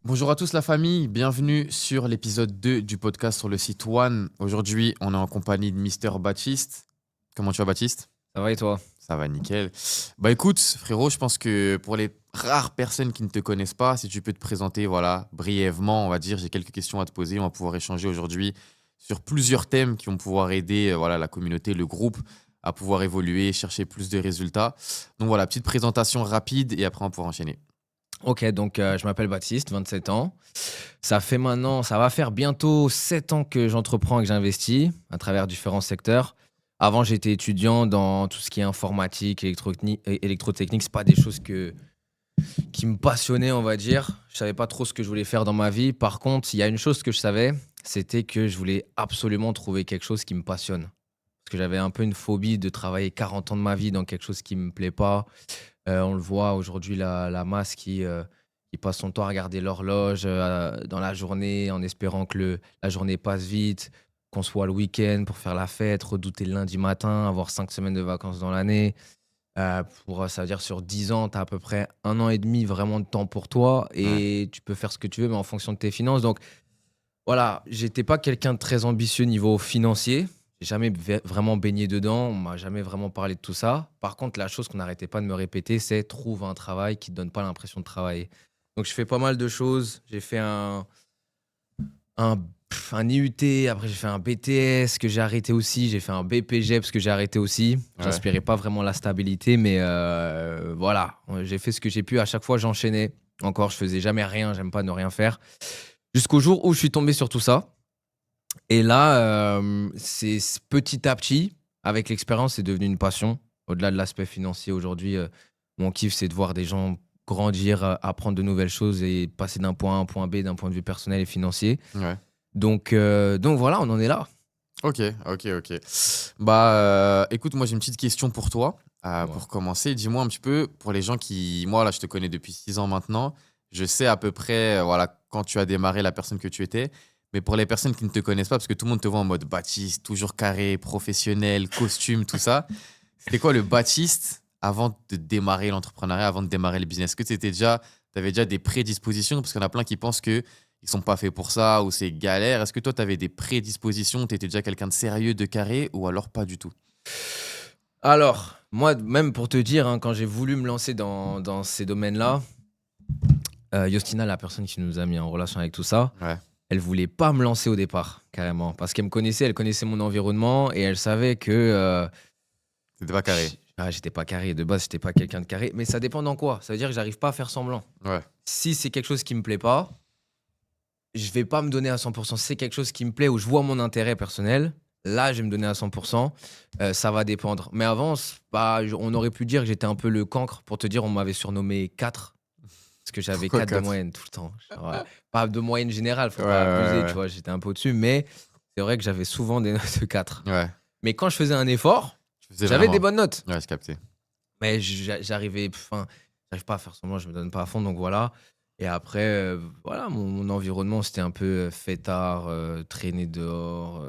Bonjour à tous la famille, bienvenue sur l'épisode 2 du podcast sur le site One. Aujourd'hui, on est en compagnie de Mister Baptiste. Comment tu vas Baptiste? Ça va et toi? Ça va nickel. Bah écoute frérot, je pense que pour les rares personnes qui ne te connaissent pas, si tu peux te présenter voilà, brièvement, on va dire, j'ai quelques questions à te poser. On va pouvoir échanger aujourd'hui sur plusieurs thèmes qui vont pouvoir aider voilà, la communauté, le groupe à pouvoir évoluer, chercher plus de résultats. Donc voilà, petite présentation rapide et après on pourra enchaîner. Ok, donc je m'appelle Baptiste, 27 ans. Ça va faire bientôt 7 ans que j'entreprends et que j'investis à travers différents secteurs. Avant, j'étais étudiant dans tout ce qui est informatique, électrotechnique. C'est pas des choses qui me passionnaient, on va dire. Je savais pas trop ce que je voulais faire dans ma vie. Par contre, il y a une chose que je savais, c'était que je voulais absolument trouver quelque chose qui me passionne. Parce que j'avais un peu une phobie de travailler 40 ans de ma vie dans quelque chose qui me plaît pas. On le voit aujourd'hui, la masse qui passe son temps à regarder l'horloge dans la journée en espérant que la journée passe vite, qu'on soit le week-end pour faire la fête, redouter le lundi matin, avoir 5 semaines de vacances dans l'année. Ça veut dire sur 10 ans, tu as à peu près 1 an et demi vraiment de temps pour toi Ouais. et tu peux faire ce que tu veux, mais en fonction de tes finances. Donc voilà, j'étais pas quelqu'un de très ambitieux niveau financier. J'ai jamais vraiment baigné dedans. On m'a jamais vraiment parlé de tout ça. Par contre, la chose qu'on n'arrêtait pas de me répéter, c'est trouve un travail qui te donne pas l'impression de travailler. Donc, je fais pas mal de choses. J'ai fait un IUT, après j'ai fait un BTS que j'ai arrêté aussi. J'ai fait un BPGEPS que j'ai arrêté aussi. Ouais. J'inspirais pas vraiment la stabilité, mais voilà, j'ai fait ce que j'ai pu. À chaque fois, j'enchaînais. Encore, je faisais jamais rien. J'aime pas ne rien faire. Jusqu'au jour où je suis tombé sur tout ça. Et là, c'est petit à petit, avec l'expérience, c'est devenu une passion. Au-delà de l'aspect financier, aujourd'hui, mon kiff, c'est de voir des gens grandir, apprendre de nouvelles choses et passer d'un point A à un point B d'un point de vue personnel et financier. Ouais. Donc voilà, on en est là. Ok, ok. Bah, écoute, moi j'ai une petite question pour toi. Dis-moi. Pour commencer, dis-moi un petit peu, pour les gens qui. Moi, là, je te connais depuis 6 ans maintenant. Je sais à peu près, voilà, quand tu as démarré, la personne que tu étais. Mais pour les personnes qui ne te connaissent pas, parce que tout le monde te voit en mode Baptiste, toujours carré, professionnel, costume, tout ça. C'était quoi le Baptiste avant de démarrer l'entrepreneuriat, avant de démarrer le business? Est-ce que t'avais déjà des prédispositions? Parce qu'il y en a plein qui pensent que ils sont pas faits pour ça ou c'est galère. Est-ce que toi, tu avais des prédispositions? Tu étais déjà quelqu'un de sérieux, de carré ou alors pas du tout? Alors, moi, même pour te dire, hein, quand j'ai voulu me lancer dans ces domaines-là, Yostina, la personne qui nous a mis en relation avec tout ça, Ouais. elle voulait pas me lancer au départ, carrément. Parce qu'elle me connaissait, elle connaissait mon environnement et elle savait que C'était pas carré. j'étais pas carré. De base, j'étais pas quelqu'un de carré. Mais ça dépend dans quoi. Ça veut dire que j'arrive pas à faire semblant. Ouais. Si c'est quelque chose qui me plaît pas, je vais pas me donner à 100%. Si c'est quelque chose qui me plaît, où je vois mon intérêt personnel, là, je vais me donner à 100%. Ça va dépendre. Mais avant, on aurait pu dire que j'étais un peu le cancre. Pour te dire, on m'avait surnommé 4. Parce que j'avais Pourquoi 4 de 4? moyenne tout le temps. Genre, pas de moyenne générale, faut Ouais, pas abuser, ouais, tu vois. J'étais un peu au-dessus. Mais c'est vrai que j'avais souvent des notes de 4. ouais. Ouais. Mais quand je faisais un effort, Tu faisais j'avais des vraiment. bonnes notes. Ouais, je captais. Mais j'arrive pas à faire semblant, je me donne pas à fond, donc voilà. Et après, voilà, mon environnement, c'était un peu fêtard, traîner dehors,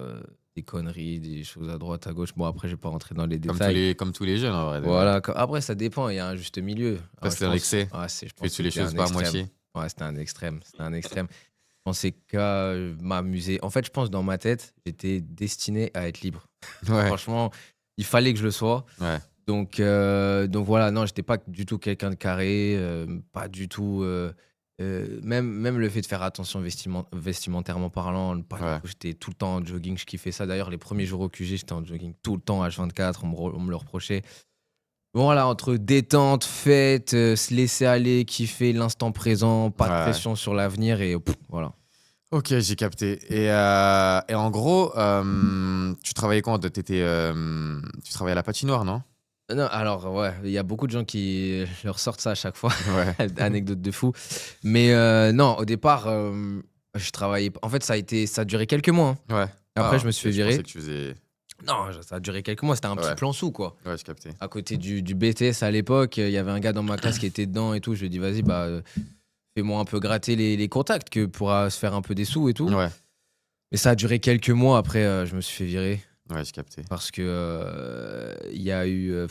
des conneries, des choses à droite, à gauche. Bon, après, je vais pas rentrer dans les détails. Comme tous les jeunes, en vrai, de base. Voilà, après, ça dépend, il y a un juste milieu. Toi, c'était dans l'excès. Je Tu fais pense que les c'était choses un pas à extrême. moitié. Ouais, c'était un extrême. C'était un extrême. Je pensais qu'à m'amuser. En fait, je pense dans ma tête, j'étais destiné à être libre. Ouais. Franchement, il fallait que je le sois. Ouais. Donc voilà, non, j'étais pas du tout quelqu'un de carré, pas du tout. Même le fait de faire attention vestimentairement parlant, pas du Ouais. tout, j'étais tout le temps en jogging, je kiffais ça. D'ailleurs, les premiers jours au QG, j'étais en jogging tout le temps, H24, on me le reprochait. Bon, voilà, entre détente, fête, se laisser aller, kiffer l'instant présent, pas de Ouais. pression sur l'avenir et voilà. Ok, j'ai capté. Et en gros, tu travaillais quand? Tu travaillais à la patinoire, non? Non, alors ouais, il y a beaucoup de gens qui leur sortent ça à chaque fois. Ouais. Anecdote de fou. Mais non, au départ, je travaillais. En fait, ça a duré quelques mois, hein. Ouais. Après, Ah, je me ok, suis fait je pensais virer. que tu faisais. Non, ça a duré quelques mois. C'était un petit Ouais. plan sous, quoi. Ouais, je captais. À côté du BTS à l'époque, il y avait un gars dans ma classe qui était dedans et tout. Je lui ai dit, vas-y, fais-moi un peu gratter les contacts que pourra se faire un peu des sous et tout. Ouais. Mais ça a duré quelques mois. Après, je me suis fait virer Ouais, je captais. parce que il y a eu.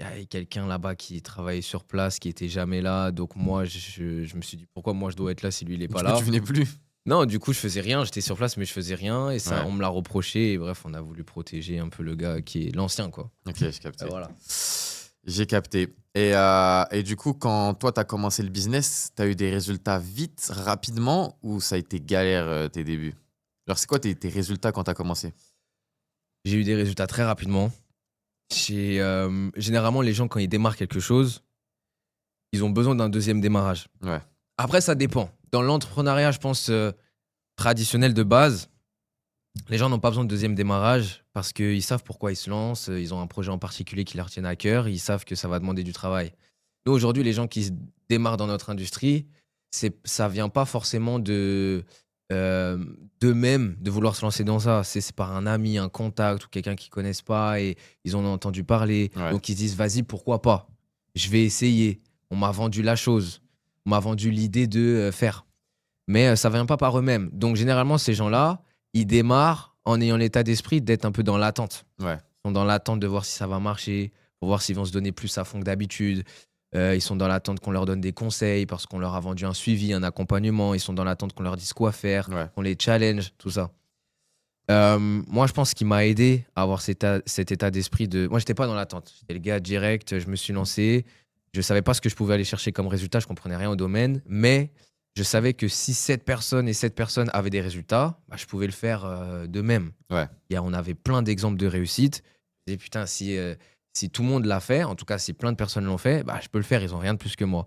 il y avait quelqu'un là-bas qui travaillait sur place, qui était jamais là. Donc moi, je me suis dit, pourquoi moi je dois être là si lui il est pas Du coup, tu là? venais plus. Non, du coup, je faisais rien. J'étais sur place, mais je faisais rien. Et ça, Ouais, on me l'a reproché. Et bref, on a voulu protéger un peu le gars qui est l'ancien, quoi. ok, j'ai capté. Voilà. J'ai capté. Et du coup, quand toi, tu as commencé le business, tu as eu des résultats vite, rapidement, ou ça a été galère tes débuts? Alors, c'est quoi tes résultats quand tu as commencé? J'ai eu des résultats très rapidement. Généralement, les gens, quand ils démarrent quelque chose, ils ont besoin d'un deuxième démarrage. Ouais, Après, ça dépend. Dans l'entrepreneuriat, je pense, traditionnel de base, les gens n'ont pas besoin de deuxième démarrage parce qu'ils savent pourquoi ils se lancent. Ils ont un projet en particulier qui leur tient à cœur. Ils savent que ça va demander du travail. Nous, aujourd'hui, les gens qui se démarrent dans notre industrie, ça vient pas forcément d'eux-mêmes de vouloir se lancer dans ça. C'est par un ami, un contact ou quelqu'un qu'ils connaissent pas et ils en ont entendu parler. ouais, Donc, ils se disent, vas-y, pourquoi pas? Je vais essayer. On m'a vendu la chose. On m'a vendu l'idée de faire. Mais ça vient pas par eux-mêmes. Donc, généralement, ces gens-là, ils démarrent en ayant l'état d'esprit d'être un peu dans l'attente. ouais, Ils sont dans l'attente de voir si ça va marcher, pour voir s'ils vont se donner plus à fond que d'habitude. Ils sont dans l'attente qu'on leur donne des conseils parce qu'on leur a vendu un suivi, un accompagnement. Ils sont dans l'attente qu'on leur dise quoi faire, ouais, qu'on les challenge, tout ça. Moi, je pense ce qui m'a aidé à avoir cet état d'esprit de. Moi, j'étais pas dans l'attente. J'étais le gars direct, je me suis lancé. Je savais pas ce que je pouvais aller chercher comme résultat, je comprenais rien au domaine. Mais je savais que si 7 personnes avaient des résultats, bah, je pouvais le faire de même. ouais, On avait plein d'exemples de réussite. Et putain, si tout le monde l'a fait, en tout cas si plein de personnes l'ont fait, bah, je peux le faire, ils ont rien de plus que moi.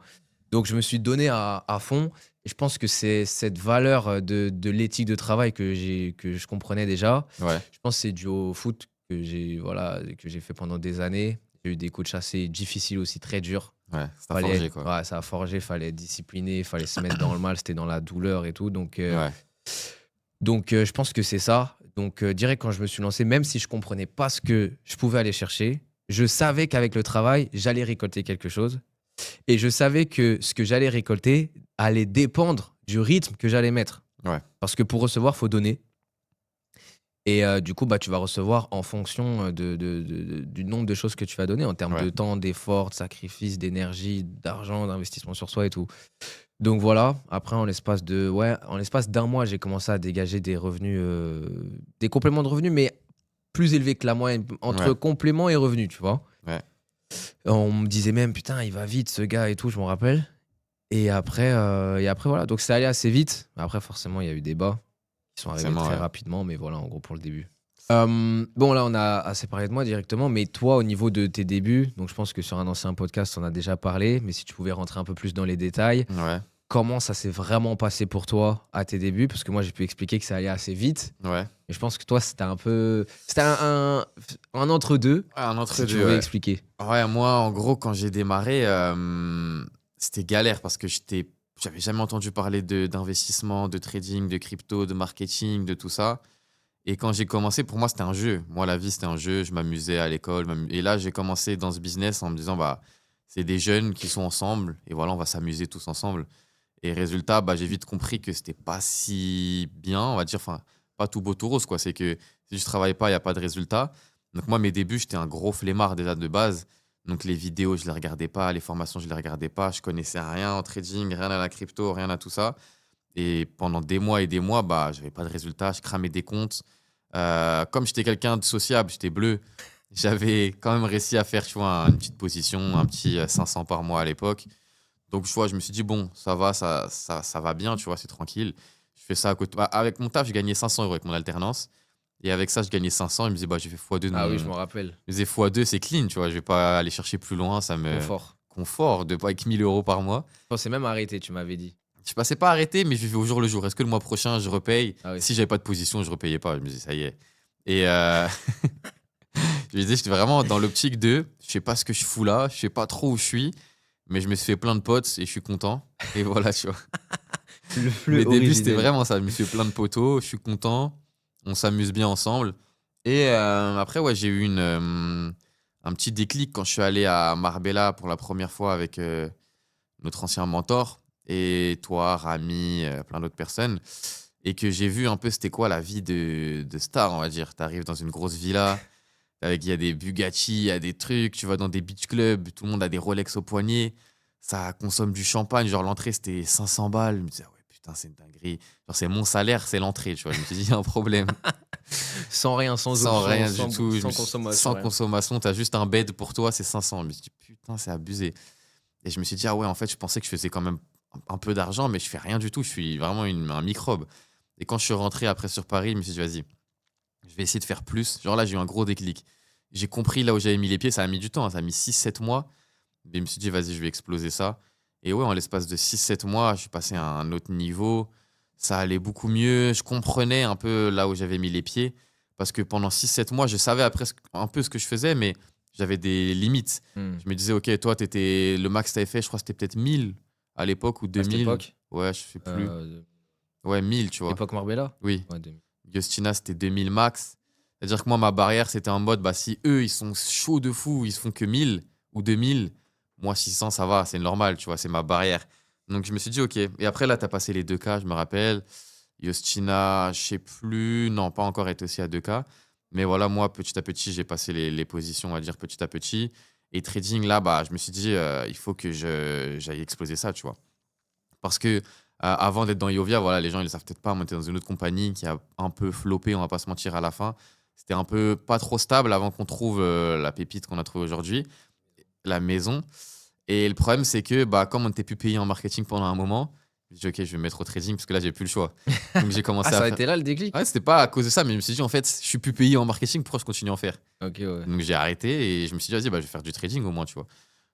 Donc je me suis donné à fond. Et je pense que c'est cette valeur de l'éthique de travail que je comprenais déjà. ouais, Je pense que c'est dû au foot que j'ai fait pendant des années. J'ai eu des coachs assez difficiles aussi, très durs. ouais. Ça t'a forgé, quoi. Ouais, ça a forgé, fallait être discipliné, fallait se mettre dans le mal, c'était dans la douleur et tout. Ouais, Je pense que c'est ça. Direct quand je me suis lancé, même si je comprenais pas ce que je pouvais aller chercher, je savais qu'avec le travail, j'allais récolter quelque chose. Et je savais que ce que j'allais récolter allait dépendre du rythme que j'allais mettre. ouais, Parce que pour recevoir, faut donner. Et du coup, bah, tu vas recevoir en fonction du nombre de choses que tu vas donner en termes ouais. de temps, d'effort, de sacrifice, d'énergie, d'argent, d'investissement sur soi et tout. Donc voilà, après en l'espace d'un mois, j'ai commencé à dégager des revenus, des compléments de revenus, mais plus élevés que la moyenne, entre Ouais, compléments et revenus, tu vois? ouais, On me disait même: «Putain, il va vite ce gars et tout», je m'en rappelle. Et après voilà, donc c'est allé assez vite. Après forcément, il y a eu des bas qui sont arrivés forcément, très ouais. rapidement, mais voilà, en gros pour le début. Bon là, on a assez parlé de moi directement, mais toi, au niveau de tes débuts, donc je pense que sur un ancien podcast, on a déjà parlé, mais si tu pouvais rentrer un peu plus dans les détails. Ouais, Comment ça s'est vraiment passé pour toi à tes débuts? Parce que moi, j'ai pu expliquer que ça allait assez vite. ouais. Mais je pense que toi, c'était un entre-deux, Ouais, un si tu entre-deux, pouvais ouais. expliquer. Ouais, moi, en gros, quand j'ai démarré, c'était galère parce que j'avais jamais entendu parler d'investissement, de trading, de crypto, de marketing, de tout ça. Et quand j'ai commencé, pour moi, c'était un jeu. Moi, la vie, c'était un jeu. Je m'amusais à l'école. Et là, j'ai commencé dans ce business en me disant, bah, c'est des jeunes qui sont ensemble. Et voilà, on va s'amuser tous ensemble. Et résultat, bah, j'ai vite compris que c'était pas si bien, on va dire. Enfin, pas tout beau, tout rose, quoi. C'est que si je travaille pas, il n'y a pas de résultat. Donc, moi, mes débuts, j'étais un gros flemmard déjà de base. Donc, les vidéos, je les regardais pas. Les formations, je les regardais pas. Je connaissais rien en trading, rien à la crypto, rien à tout ça. Et pendant des mois et des mois, bah, j'avais pas de résultats. Je cramais des comptes. Comme j'étais quelqu'un de sociable, j'étais bleu, j'avais quand même réussi à faire, tu vois, une petite position, un petit 500 par mois à l'époque. Donc, tu vois, je me suis dit, bon, ça va, ça va bien, tu vois, c'est tranquille. Je fais ça à côté. Bah, avec mon taf, je gagnais 500 € avec mon alternance. Et avec ça, je gagnais 500. Il me disait, bah, j'ai fait x2 de Ah oui, mon. je me rappelle. Je faisais x2, c'est clean, tu vois. Je vais pas aller chercher plus loin. Ça me. Confort. Confort de pas avec 1000 € par mois. Je pensais même arrêter, tu m'avais dit. Je passais pas arrêté, mais je vivais au jour le jour. Est-ce que le mois prochain, je repaye? Ah oui. Si j'avais pas de position, je repayais pas. Je me disais, ça y est. Et je me disais, j'étais vraiment dans l'optique de je sais pas ce que je fous là, je sais pas trop où je suis, mais je me suis fait plein de potes et je suis content. Et voilà, tu vois. Le Mes fleu débuts, c'était originel. vraiment ça. Je me suis fait plein de potos, je suis content, on s'amuse bien ensemble. Et après, ouais, j'ai eu un petit déclic quand je suis allé à Marbella pour la première fois avec notre ancien mentor et toi, Rami, plein d'autres personnes. Et que j'ai vu un peu c'était quoi la vie de star, on va dire. Tu arrives dans une grosse villa, Il y a des Bugatti, il y a des trucs. Tu vas dans des beach clubs, tout le monde a des Rolex au poignet. Ça consomme du champagne. Genre, l'entrée, c'était 500 balles. Je me disais, ah ouais, putain, c'est une dinguerie. Genre, c'est mon salaire, c'est l'entrée, tu vois. Je me suis dit, il y a un problème. Sans rien, sans Sans option, rien du tout. sans consommation, Sans rien. consommation, t'as juste un bed pour toi, c'est 500. Je me suis dit, putain, c'est abusé. Et je me suis dit, ah ouais, en fait, je pensais que je faisais quand même un peu d'argent, mais je fais rien du tout. Je suis vraiment un microbe. Et quand je suis rentré après sur Paris, je me suis dit, vas-y, je vais essayer de faire plus. Genre là, j'ai eu un gros déclic. J'ai compris là où j'avais mis les pieds. Ça a mis du temps, hein, ça a mis 6 7 mois. Mais je me suis dit, vas-y, je vais exploser ça. Et ouais, en l'espace de 6 7 mois, je suis passé à un autre niveau. Ça allait beaucoup mieux. Je comprenais un peu là où j'avais mis les pieds. Parce que pendant 6 7 mois, je savais après un peu ce que je faisais, mais j'avais des limites. Hmm. Je me disais, ok, toi, le max que tu avais fait, je crois que c'était peut-être 1000 à l'époque ou À cette 2000. époque, Ouais, je sais plus. euh, Ouais, 1000, tu vois. époque Marbella. Oui. Ouais, Justina, c'était 2000 max. C'est-à-dire que moi, ma barrière, c'était en mode, bah, si eux, ils sont chauds de fou, ils se font que 1000 ou 2000, moi, 600, ça va, c'est normal, tu vois, c'est ma barrière. Donc, je me suis dit, ok. Et après, là, tu as passé les 2K, je me rappelle. Justina, je sais plus, non, pas encore été aussi à 2K. Mais voilà, moi, petit à petit, j'ai passé les positions, on va dire, petit à petit. Et trading, là, bah, je me suis dit, il faut que j'aille exploser ça, tu vois. Parce que avant d'être dans Iovia, voilà, les gens ils le savent peut-être pas, on était dans une autre compagnie qui a un peu floppé, on va pas se mentir à la fin. C'était un peu pas trop stable avant qu'on trouve la pépite qu'on a trouvée aujourd'hui, la maison. Et le problème, c'est que bah, comme on n'était plus payé en marketing pendant un moment, j'ai dit ok, je vais me mettre au trading parce que là, j'ai plus le choix. Donc j'ai Ah, commencé ça à a faire. été là le déclic? Ouais, c'était pas à cause de ça, mais je me suis dit en fait, je suis plus payé en marketing, pourquoi je continue à en faire? Ok, ouais. Donc j'ai arrêté et je me suis dit vas-y, bah, je vais faire du trading au moins, tu vois.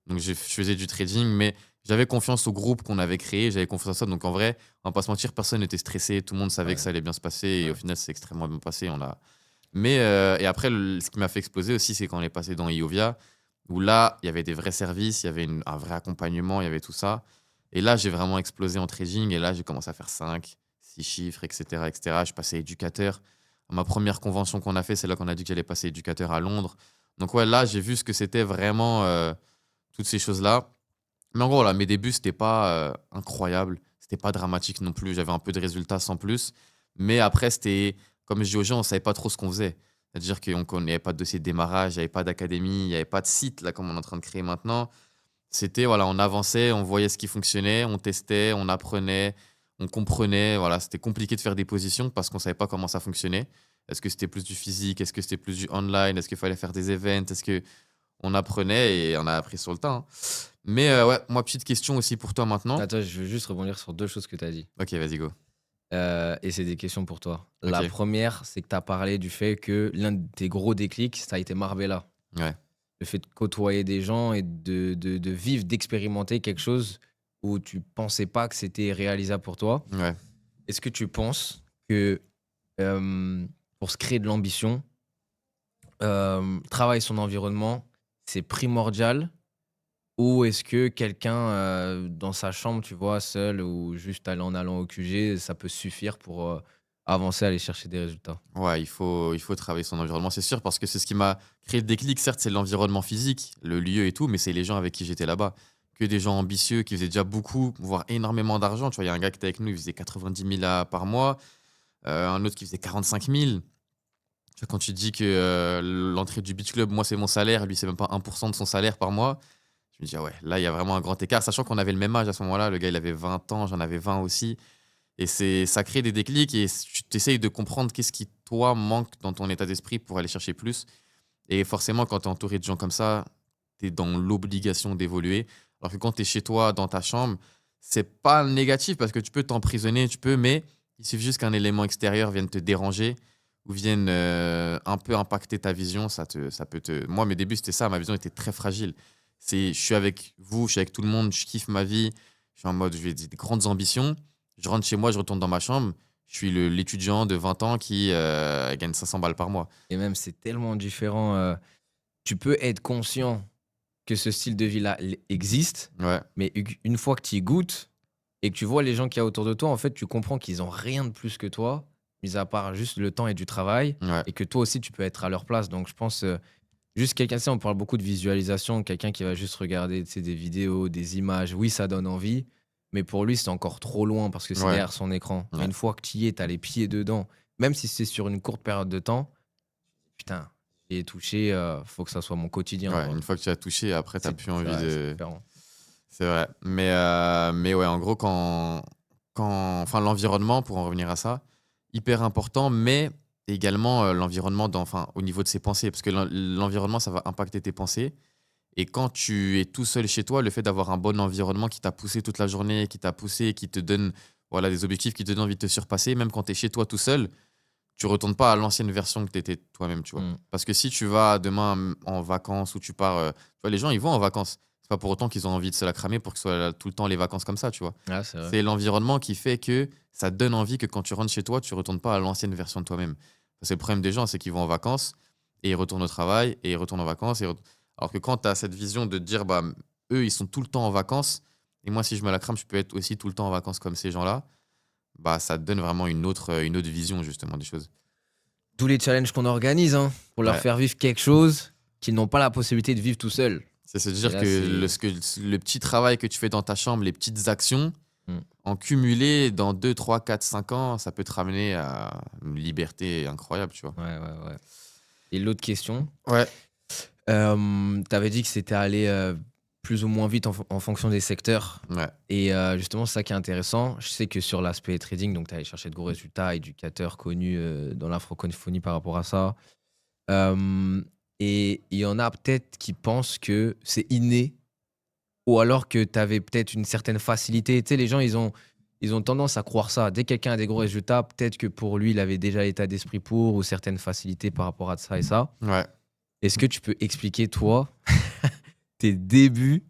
Donc je faisais du trading, mais j'avais confiance au groupe qu'on avait créé, j'avais confiance à ça. Donc en vrai, on va pas se mentir, personne n'était stressé, tout le monde savait que Ouais, ça allait bien se passer et au ouais. final, c'est extrêmement bien passé. Mais et après, ce qui m'a fait exploser aussi, c'est quand on est passé dans Iovia, où là, il y avait des vrais services, il y avait un vrai accompagnement, il y avait tout ça. Et là, j'ai vraiment explosé en trading et là, j'ai commencé à faire 5 6 chiffres, etc., etc. Je passais éducateur. Ma première convention qu'on a fait, c'est là qu'on a dit que j'allais passer éducateur à Londres. Donc ouais, là, j'ai vu ce que c'était vraiment toutes ces choses-là. Mais en gros, là, mes débuts, c'était pas incroyable. C'était pas dramatique non plus. J'avais un peu de résultats sans plus. Mais après, c'était, comme je dis aux gens, on savait pas trop ce qu'on faisait. C'est-à-dire qu'on n'avait pas de dossier de démarrage, il n'y avait pas d'académie, il n'y avait pas de site, là, comme on est en train de créer maintenant. C'était, voilà, on avançait, on voyait ce qui fonctionnait, on testait, on apprenait, on comprenait. Voilà, c'était compliqué de faire des positions parce qu'on savait pas comment ça fonctionnait. Est-ce que c'était plus du physique? Est-ce que c'était plus du online? Est-ce qu'il fallait faire des events? Est-ce que on apprenait et on a appris sur le tas, hein. Mais ouais, moi, petite question aussi pour toi maintenant. Attends, je veux juste rebondir sur deux choses que tu as dit. Ok, vas-y, go. Et c'est des questions pour toi. La Ok, première, c'est que tu as parlé du fait que l'un de tes gros déclics, ça a été Marbella. ouais, Le fait de côtoyer des gens et de vivre, d'expérimenter quelque chose où tu pensais pas que c'était réalisable pour toi. ouais. Est-ce que tu penses que pour se créer de l'ambition, travailler son environnement, c'est primordial? Ou est-ce que quelqu'un dans sa chambre, tu vois, seul ou juste aller en allant au QG, ça peut suffire pour avancer, aller chercher des résultats? Ouais, il faut travailler son environnement, c'est sûr, parce que c'est ce qui m'a créé le déclic. Certes, c'est l'environnement physique, le lieu et tout, mais c'est les gens avec qui j'étais là-bas. Que des gens ambitieux qui faisaient déjà beaucoup, voire énormément d'argent. Tu vois, il y a un gars qui était avec nous, il faisait 90 000 par mois, un autre qui faisait 45 000. Tu vois, quand tu dis que l'entrée du beach club, moi, c'est mon salaire, lui, c'est même pas 1% de son salaire par mois, je me dis, ah ouais, là, il y a vraiment un grand écart, sachant qu'on avait le même âge à ce moment-là. Le gars, il avait 20 ans, j'en avais 20 aussi. Et ça crée des déclics et tu essayes de comprendre qu'est-ce qui, toi, manque dans ton état d'esprit pour aller chercher plus. Et forcément, quand tu es entouré de gens comme ça, tu es dans l'obligation d'évoluer. Alors que quand tu es chez toi, dans ta chambre, c'est pas négatif parce que tu peux t'emprisonner, mais il suffit juste qu'un élément extérieur vienne te déranger ou vienne un peu impacter ta vision. Ça peut te. Moi, mes débuts, c'était ça. Ma vision était très fragile. Je suis avec vous, je suis avec tout le monde, je kiffe ma vie. Je suis en mode, j'ai des grandes ambitions. Je rentre chez moi, je retourne dans ma chambre. Je suis l'étudiant de 20 ans qui gagne 500 balles par mois. Et même, c'est tellement différent. Tu peux être conscient que ce style de vie-là existe, Ouais, mais une fois que tu y goûtes et que tu vois les gens qu'il y a autour de toi, en fait, tu comprends qu'ils ont rien de plus que toi, mis à part juste le temps et du travail, ouais, et que toi aussi, tu peux être à leur place. Donc, je pense, juste quelqu'un, tu sais, on parle beaucoup de visualisation, quelqu'un qui va juste regarder, tu sais, des vidéos, des images, oui, ça donne envie, mais pour lui, c'est encore trop loin parce que c'est ouais, derrière son écran. Mais ouais. une fois que tu y es, tu as les pieds dedans, même si c'est sur une courte période de temps, putain, Et toucher, faut que ça soit mon quotidien, Ouais, quoi. une fois que tu as touché, après, tu n'as plus envie Ouais, c'est de. différent. C'est vrai. Mais ouais, en gros, enfin, l'environnement, pour en revenir à ça, hyper important, mais également l'environnement enfin, au niveau de ses pensées, parce que l'environnement, ça va impacter tes pensées. Et quand tu es tout seul chez toi, le fait d'avoir un bon environnement qui t'a poussé toute la journée, qui t'a poussé, qui te donne voilà, des objectifs, qui te donne envie de te surpasser, même quand tu es chez toi tout seul, tu retournes pas à l'ancienne version que tu étais toi-même, tu vois. Mmh. Parce que si tu vas demain en vacances ou tu pars, tu vois, les gens, ils vont en vacances. C'est pas pour autant qu'ils ont envie de se la cramer pour que ce soit tout le temps les vacances comme ça, tu vois. Ah, c'est vrai. C'est l'environnement qui fait que ça te donne envie que quand tu rentres chez toi, tu retournes pas à l'ancienne version de toi-même. C'est le problème des gens, c'est qu'ils vont en vacances et ils retournent au travail et ils retournent en vacances. Alors que quand tu as cette vision de te dire, bah, eux, ils sont tout le temps en vacances et moi, si je me la crame, je peux être aussi tout le temps en vacances comme ces gens-là, bah, ça te donne vraiment une autre vision, justement, des choses. Tous les challenges qu'on organise, hein, pour leur Ouais. faire vivre quelque chose qu'ils n'ont pas la possibilité de vivre tout seuls. C'est se Et dire là, que le, c'est ce que le petit travail que tu fais dans ta chambre, les petites actions, mmh. en cumulé dans 2, 3, 4, 5 ans, ça peut te ramener à une liberté incroyable, tu vois. Ouais, ouais, ouais. Et l'autre question, Ouais. tu avais dit que c'était allé, plus ou moins vite en fonction des secteurs Ouais. et justement, c'est ça qui est intéressant. Je sais que sur l'aspect trading, donc tu allé chercher de gros résultats, éducateur connu, dans la francophonie par rapport à ça. Et il y en a peut-être qui pensent que c'est inné ou alors que tu avais peut-être une certaine facilité. Tu sais, les gens, ils ont tendance à croire ça. Dès que quelqu'un a des gros résultats, peut-être que pour lui, il avait déjà l'état d'esprit pour ou certaines facilités par rapport à ça et ça. Ouais. Est-ce que tu peux expliquer, toi, tes débuts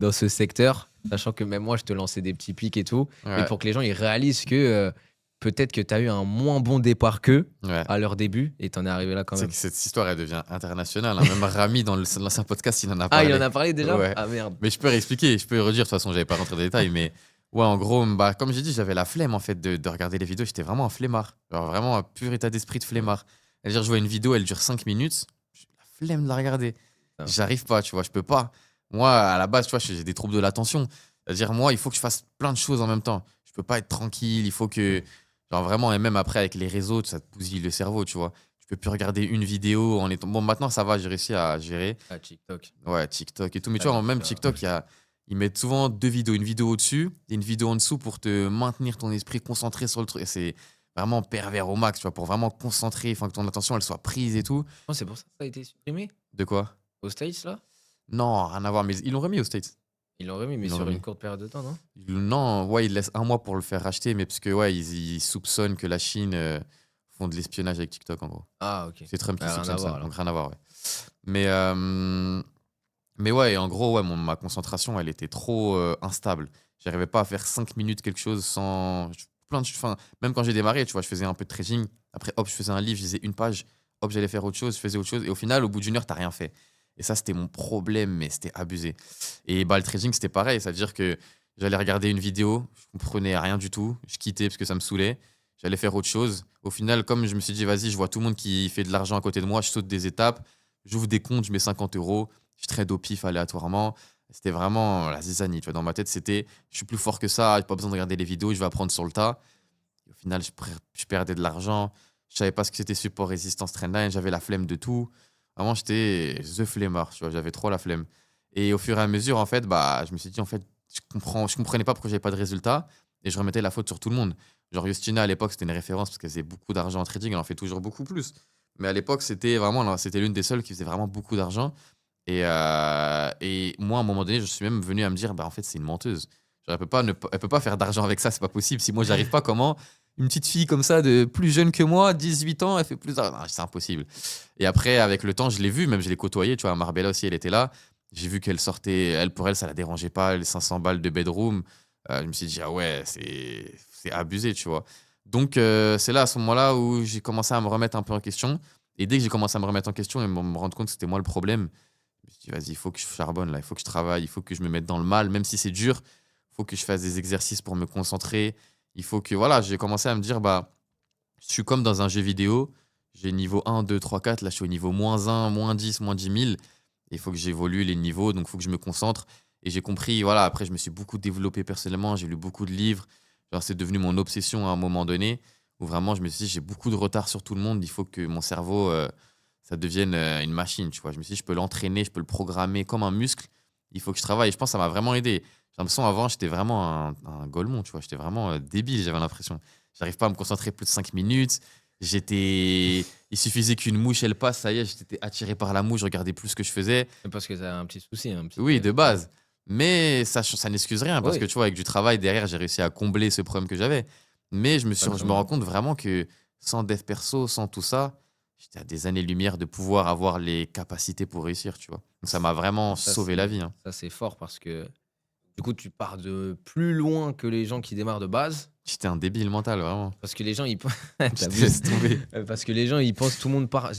dans ce secteur, sachant que même moi, je te lançais des petits pics et tout, mais Ouais. pour que les gens ils réalisent que peut-être que tu as eu un moins bon départ qu'eux Ouais. à leur début et tu en es arrivé là quand C'est même. que cette histoire, elle devient internationale, hein. Même Rami, dans l'ancien podcast, il en a Ah, il en parlé. a parlé déjà? Ouais. Ah merde. Mais je peux réexpliquer, je peux redire. De toute façon, j'avais pas rentré dans les détails. Mais ouais, en gros, bah, comme j'ai dit, j'avais la flemme en fait de regarder les vidéos. J'étais vraiment un flemmard. Genre vraiment un pur état d'esprit de flemmard. C'est-à-dire, je vois une vidéo, elle dure 5 minutes. J'ai la flemme de la regarder. Ah. J'arrive pas, tu vois, je peux pas. Moi, à la base, tu vois, j'ai des troubles de l'attention. C'est-à-dire, moi, il faut que je fasse plein de choses en même temps. Je peux pas être tranquille. Il faut que. Genre vraiment, et même après, avec les réseaux, ça te bousille le cerveau, tu vois. Je peux plus regarder une vidéo en étant. Bon, maintenant, ça va, j'ai réussi à gérer. Ah, TikTok. Ouais, TikTok et tout. Mais tu Ah, vois, j'ai même déjà- TikTok, ils mettent souvent deux vidéos. Une vidéo au-dessus et une vidéo en dessous pour te maintenir ton esprit concentré sur le truc. Et c'est vraiment pervers au max, tu vois, pour vraiment concentrer, enfin que ton attention, elle soit prise et tout. Oh, c'est pour ça que ça a été supprimé De quoi? aux States, là? Non, rien à voir. Mais ils l'ont remis aux States. Ils l'ont remis, mais Ils l'ont sur une remis. courte période de temps, non? Non, ouais, ils laissent un mois pour le faire racheter, mais parce que, ouais, ils soupçonnent que la Chine font de l'espionnage avec TikTok, en gros. Ah, ok. C'est Trump qui Bah, rien à soupçonne ça. voir alors. Donc, rien à voir, ouais. Mais, euh, Mais ouais, en gros, ouais, ma concentration, elle était trop instable. J'arrivais pas à faire 5 minutes quelque chose sans. Enfin, même quand j'ai démarré, tu vois, je faisais un peu de trading. Après, hop, je faisais un livre, je lisais une page. Hop, j'allais faire autre chose, je faisais autre chose. Et au final, au bout d'une heure, t'as rien fait. Et ça, c'était mon problème, mais c'était abusé. Et bah, le trading, c'était pareil. C'est-à-dire que j'allais regarder une vidéo, je comprenais rien du tout. Je quittais parce que ça me saoulait. J'allais faire autre chose. Au final, comme je me suis dit, vas-y, je vois tout le monde qui fait de l'argent à côté de moi, je saute des étapes, j'ouvre des comptes, je mets 50 €. Je trade au pif aléatoirement. C'était vraiment la zizanie. Tu vois, dans ma tête, c'était je suis plus fort que ça, j'ai pas besoin de regarder les vidéos, je vais apprendre sur le tas. Et au final, je perdais de l'argent. Je savais pas ce que c'était support, résistance, trendline. J'avais la flemme de tout. Vraiment, j'étais the flemmard. Tu vois, j'avais trop la flemme. Et au fur et à mesure, en fait, bah, je me suis dit, en fait, je comprenais pas pourquoi j'avais pas de résultats. Et je remettais la faute sur tout le monde. Genre, Justina, à l'époque, c'était une référence parce qu'elle faisait beaucoup d'argent en trading. Elle en fait toujours beaucoup plus. Mais à l'époque, c'était vraiment, c'était l'une des seules qui faisait vraiment beaucoup d'argent. Et moi, à un moment donné, je suis même venu à me dire, bah, en fait, c'est une menteuse. Genre, elle peut pas faire d'argent avec ça, c'est pas possible. Si moi, j'arrive pas, comment une petite fille comme ça, de plus jeune que moi, 18 ans, elle fait plus d'argent? Non, c'est impossible. Et après, avec le temps, je l'ai vu, même je l'ai côtoyée. Tu vois, Marbella aussi, elle était là. J'ai vu qu'elle sortait, pour elle, ça la dérangeait pas, les 500 balles de bedroom. Je me suis dit, ah ouais, c'est abusé, tu vois. Donc, c'est là, à ce moment-là, où j'ai commencé à me remettre un peu en question. Et dès que j'ai commencé à me remettre en question et me rendre compte que c'était moi le problème, je me suis dit, vas-y, il faut que je charbonne là, il faut que je travaille, il faut que je me mette dans le mal, même si c'est dur, il faut que je fasse des exercices pour me concentrer. Il faut que, voilà, j'ai commencé à me dire, bah, je suis comme dans un jeu vidéo, j'ai niveau 1, 2, 3, 4, là je suis au niveau -1, -10, -10 000. Il faut que j'évolue les niveaux, donc il faut que je me concentre. Et j'ai compris, voilà, après je me suis beaucoup développé personnellement, j'ai lu beaucoup de livres. Genre, c'est devenu mon obsession à un moment donné, où vraiment je me suis dit, j'ai beaucoup de retard sur tout le monde, il faut que mon cerveau ça devienne une machine, tu vois. Je me suis dit, je peux l'entraîner, je peux le programmer comme un muscle. Il faut que je travaille. Et je pense que ça m'a vraiment aidé. J'ai l'impression, avant, j'étais vraiment un golemon, tu vois. J'étais vraiment débile, j'avais l'impression. J'arrive pas à me concentrer plus de 5 minutes. Il suffisait qu'une mouche, elle passe, ça y est, j'étais attiré par la mouche, je regardais plus ce que je faisais. Parce que t'as un petit souci, un petit. Oui, de base. Mais ça n'excuse rien, parce Oui. que tu vois, avec du travail derrière, j'ai réussi à combler ce problème que j'avais. Mais je me rends compte vraiment que sans dev perso, sans tout ça, j'étais à des années-lumière de pouvoir avoir les capacités pour réussir, tu vois. Donc ça m'a vraiment Ça, sauvé la vie, hein. Ça, c'est fort parce que du coup, tu pars de plus loin que les gens qui démarrent de base. J'étais un débile mental, vraiment. Parce que les gens, ils Je te laisse tomber. Parce que les gens, ils pensent tout le monde part.